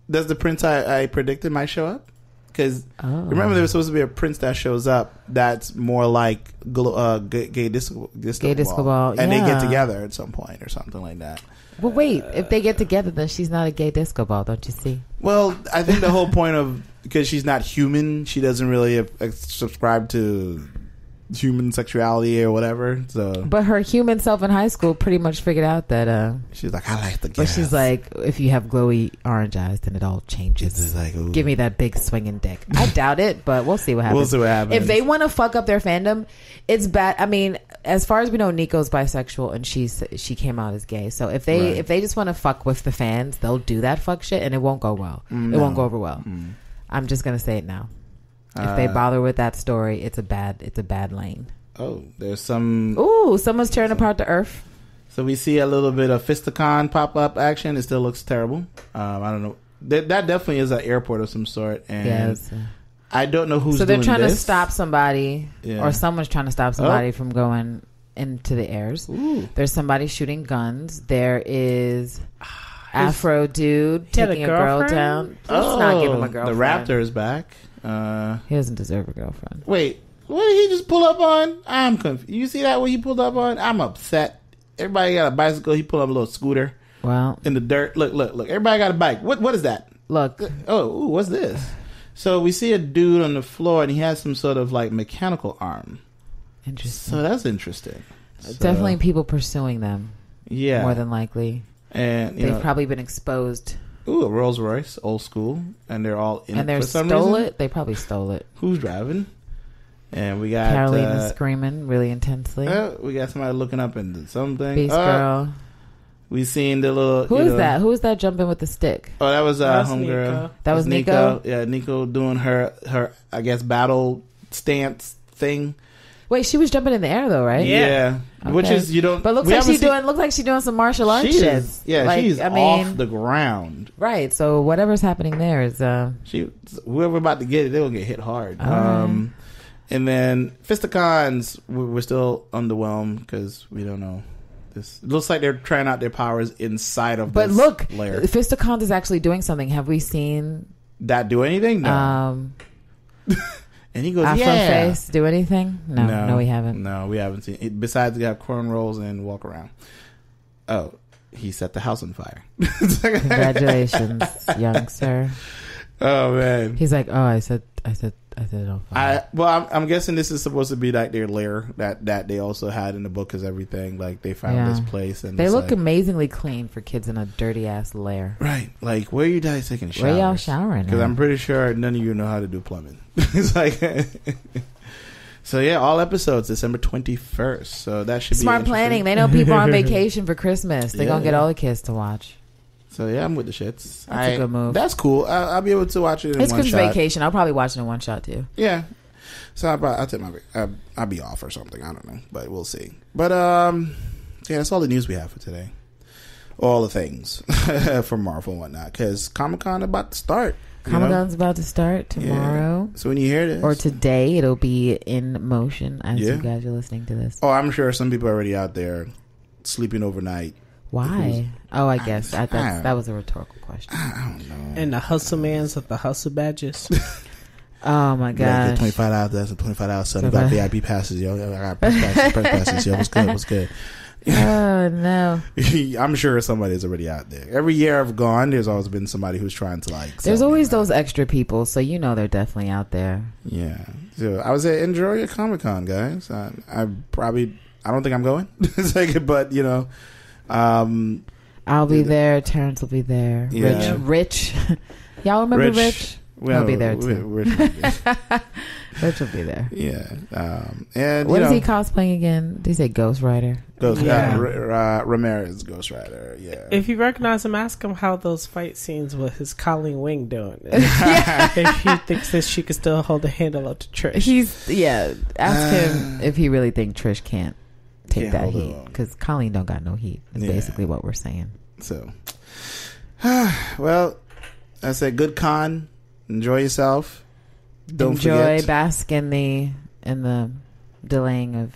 Does the prince I predicted might show up? Because remember there was supposed to be a prince that shows up that's more like gay disco ball, and they yeah. get together at some point or something like that. Well, wait. If they get together, then she's not a gay disco ball, don't you see? Well, I think the whole point of because she's not human, she doesn't really subscribe to human sexuality or whatever. So, But her human self in high school pretty much figured out that. she's like, I like the gas. But she's like, if you have glowy orange eyes, then it all changes. It's like, ooh. Give me that big swinging dick. I doubt it, but we'll see what happens. We'll see what happens. If they want to fuck up their fandom, it's bad. I mean, as far as we know, Nico's bisexual and she came out as gay. So if they just want to fuck with the fans, they'll do that fuck shit and it won't go well. It won't go over well. I'm just gonna say it now. If they bother with that story, it's a bad lane. Oh, there's some. Ooh, someone's tearing apart the earth. So we see a little bit of Fisticon pop up action. It still looks terrible. I don't know. That definitely is an airport of some sort, and Yes. I don't know who's. So they're doing trying to this. stop somebody, Yeah. or someone's trying to stop somebody from going into the airs. Ooh. There's somebody shooting guns. There is Afro dude He had a taking a girl girlfriend? down. Let's not give him a The girlfriend. Raptor is back. He doesn't deserve a girlfriend. Wait, what did he just pull up on? I'm confused. You see that what he pulled up on? I'm upset. Everybody got a bicycle. He pulled up a little scooter Well, in the dirt. Look. Everybody got a bike. What is that? look. Oh, ooh, what's this? So we see a dude on the floor and he has some sort of like mechanical arm. Interesting. So that's interesting. So, Definitely people pursuing them. Yeah. More than likely. And They've probably been exposed. ooh, a Rolls Royce, old school, and they're all in And it they for some stole reason. it. They probably stole it. Who's driving? And we got Carolina screaming really intensely. we got somebody looking up into something. Beast girl. We seen the little. Who is that? Who is that jumping with the stick? Oh, that was That's homegirl. Nico. That was Nico? Yeah, Nico doing her I guess battle stance thing. Wait, she was jumping in the air though, right? Yeah. Okay. Which is But looks like she's doing. Looks like she's doing some martial arts shit. She's off the ground. Right. So whatever's happening there is. Whoever about to get it, they're gonna get hit hard. And then Fisticons, we're still underwhelmed because we don't know. This it looks like they're trying out their powers inside of. But this look, lair. Fisticons is actually doing something. Have we seen that do anything? No. And he goes, Afroface do anything? No, we haven't. No, we haven't seen it. Besides, we have cornrows and walk around. Oh, he set the house on fire. Congratulations, young sir. Oh man, he's like, oh, I said it on fire. I'm guessing this is supposed to be like their lair that they also had in the book as everything. Like they found this place and they look amazingly clean for kids in a dirty ass lair. Right? Like where are you guys taking showers? Where y'all showering? Because I'm pretty sure none of you know how to do plumbing. It's like. So yeah, all episodes December 21st. So that should be smart planning. They know people are on vacation for Christmas. They're gonna get all the kids to watch. So yeah, I'm with the shits. That's a good move. That's cool. I'll be able to watch it in one shot. It's Christmas vacation. I'll probably watch it in one shot too. Yeah. So I'll take I'll be off or something. I don't know, but we'll see. But yeah, that's all the news we have for today. All the things for Marvel and whatnot, because Comic-Con about to start. Comic-Con's about to start tomorrow. Yeah. So when you hear this, or today, it'll be in motion as you guys are listening to this. Oh, I'm sure some people are already out there sleeping overnight. Why? Oh, I guess that was a rhetorical question. I don't know. And the hustle mans with the hustle badges. Oh my gosh! $25. That's a $25 son. You got VIP passes, yo. I got press passes, yo. What's good? What's good? Oh no! I'm sure somebody's already out there. Every year I've gone, there's always been somebody who's trying to like. There's always those extra people, so you know they're definitely out there. Yeah. So I would say enjoy your Comic-Con, guys. I don't think I'm going. But I'll be there. Terrence will be there. Yeah. Rich. Y'all remember Rich? Well, he'll be there too. Rich will be there. Yeah. And what is he cosplaying again? Did he say Ghost Rider? Ramirez Ghost Rider. Yeah. If you recognize him, ask him how those fight scenes with his Colleen Wing doing. If he thinks that she can still hold the handle up to Trish. Ask him if he really thinks Trish can't take that heat, because Colleen don't got no heat. Is basically what we're saying. So, well, I said good con. Enjoy yourself. Don't forget. Bask in the delaying of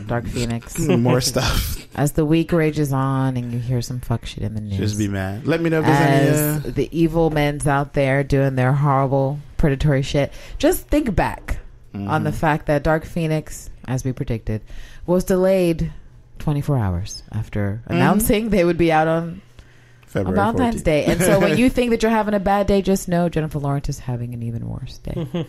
Dark Phoenix. More stuff. As the week rages on and you hear some fuck shit in the news. Just be mad. Let me know if there's any... the evil men's out there doing their horrible predatory shit. Just think back on the fact that Dark Phoenix, as we predicted, was delayed 24 hours after announcing they would be out on Valentine's 14th. Day. And so when you think that you're having a bad day, just know Jennifer Lawrence is having an even worse day.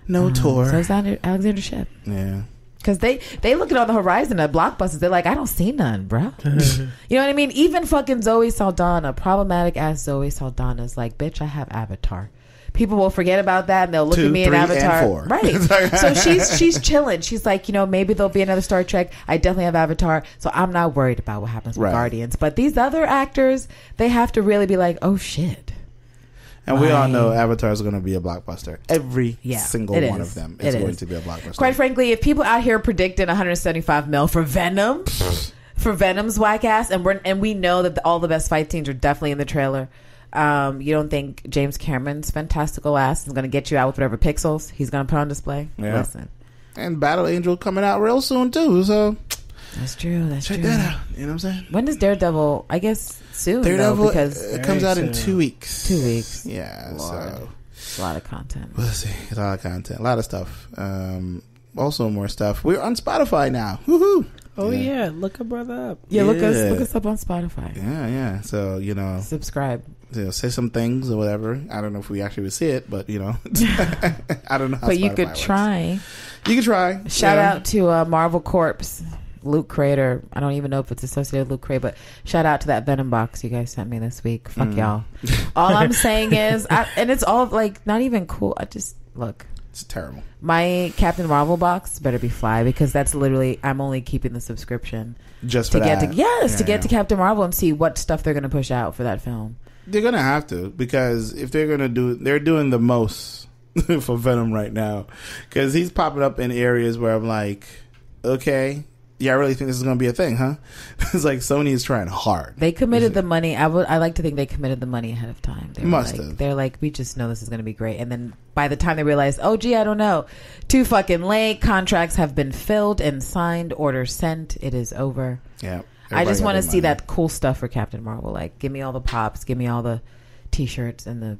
No tour. So is Alexander Shipp. Yeah. Because they look on the horizon at blockbusters. They're like, I don't see none, bro. You know what I mean? Even fucking Zoe Saldana, problematic ass Zoe Saldana, is like, bitch, I have Avatar. People will forget about that and they'll look at me in Avatar. And 4. Right. So she's chilling. She's like, maybe there'll be another Star Trek. I definitely have Avatar. So I'm not worried about what happens with Guardians. But these other actors, they have to really be like, oh shit. And we all know Avatar is going to be a blockbuster. Every single one of them is going to be a blockbuster. Quite frankly, if people out here predicting 175 mil for Venom, for Venom's whack ass, and we know that all the best fight scenes are definitely in the trailer. You don't think James Cameron's fantastical ass is going to get you out with whatever pixels he's going to put on display? Yeah. Listen. And Battle Angel coming out real soon too, so that's true. Check that out. You know what I'm saying? When does Daredevil? I guess soon. Daredevil, because it comes out in 2 weeks. 2 weeks. Yeah. Lord. So a lot of content. We'll see. A lot of content. A lot of stuff. Also more stuff. We're on Spotify now. Woohoo! Oh yeah, look a brother up. Yeah, look us up on Spotify. Yeah. So subscribe. Say some things or whatever. I don't know if we actually would see it, but I don't know how. But Spotify you could works. try. You could try. Shout out to Marvel Corpse, Luke Crater. I don't even know if it's associated with Luke Crater, but shout out to that Venom box you guys sent me this week. Fuck y'all. All I'm saying is, and it's all like not even cool. I just look. It's terrible. My Captain Marvel box better be fly, because that's literally, I'm only keeping the subscription just to get to Captain Marvel and see what stuff they're going to push out for that film. They're going to have to, because if they're going to they're doing the most for Venom right now, because he's popping up in areas where I'm like, Okay. Yeah, I really think this is going to be a thing, huh? It's like Sony is trying hard. They committed the money. I like to think they committed the money ahead of time. They're like, we just know this is going to be great. And then by the time they realized, oh, gee, I don't know. Too fucking late. Contracts have been filled and signed. Orders sent. It is over. Yeah. I just want to see that cool stuff for Captain Marvel. Like, give me all the pops. Give me all the T-shirts and the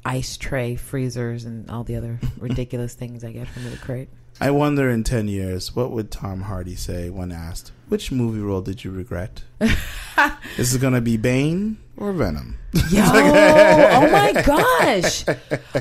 ice tray freezers and all the other ridiculous things I get from the crate. I wonder in 10 years, what would Tom Hardy say when asked, which movie role did you regret? Is it going to be Bane or Venom? Yo, oh my gosh.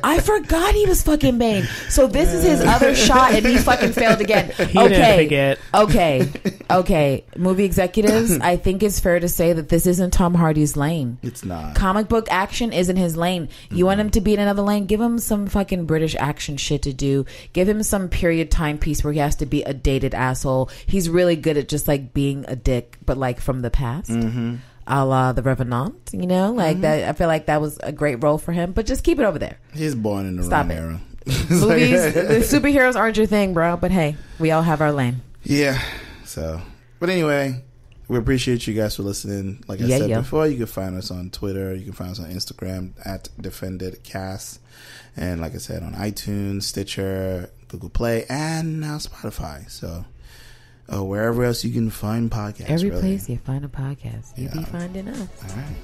I forgot he was fucking Bane. So this is his other shot and he fucking failed again. Didn't forget. Okay. Movie executives, I think it's fair to say that this isn't Tom Hardy's lane. It's not. Comic book action isn't his lane. You want him to be in another lane? Give him some fucking British action shit to do. Give him some period timepiece where he has to be a dated asshole. He's really good at just like being a dick, but like from the past. Mm-hmm. A la The Revenant, you know, like that. I feel like that was a great role for him, but just keep it over there. He's born in the wrong era. Movies, the superheroes aren't your thing, bro. But hey, we all have our lane. Yeah. So, but anyway, we appreciate you guys for listening. Like I said before, you can find us on Twitter. You can find us on Instagram at Defendedcast, and like I said, on iTunes, Stitcher, Google Play, and now Spotify. So. Wherever else you can find podcasts. Every place you find a podcast, you be finding us. All right.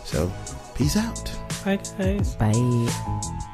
So, peace out. Bye, guys. Bye.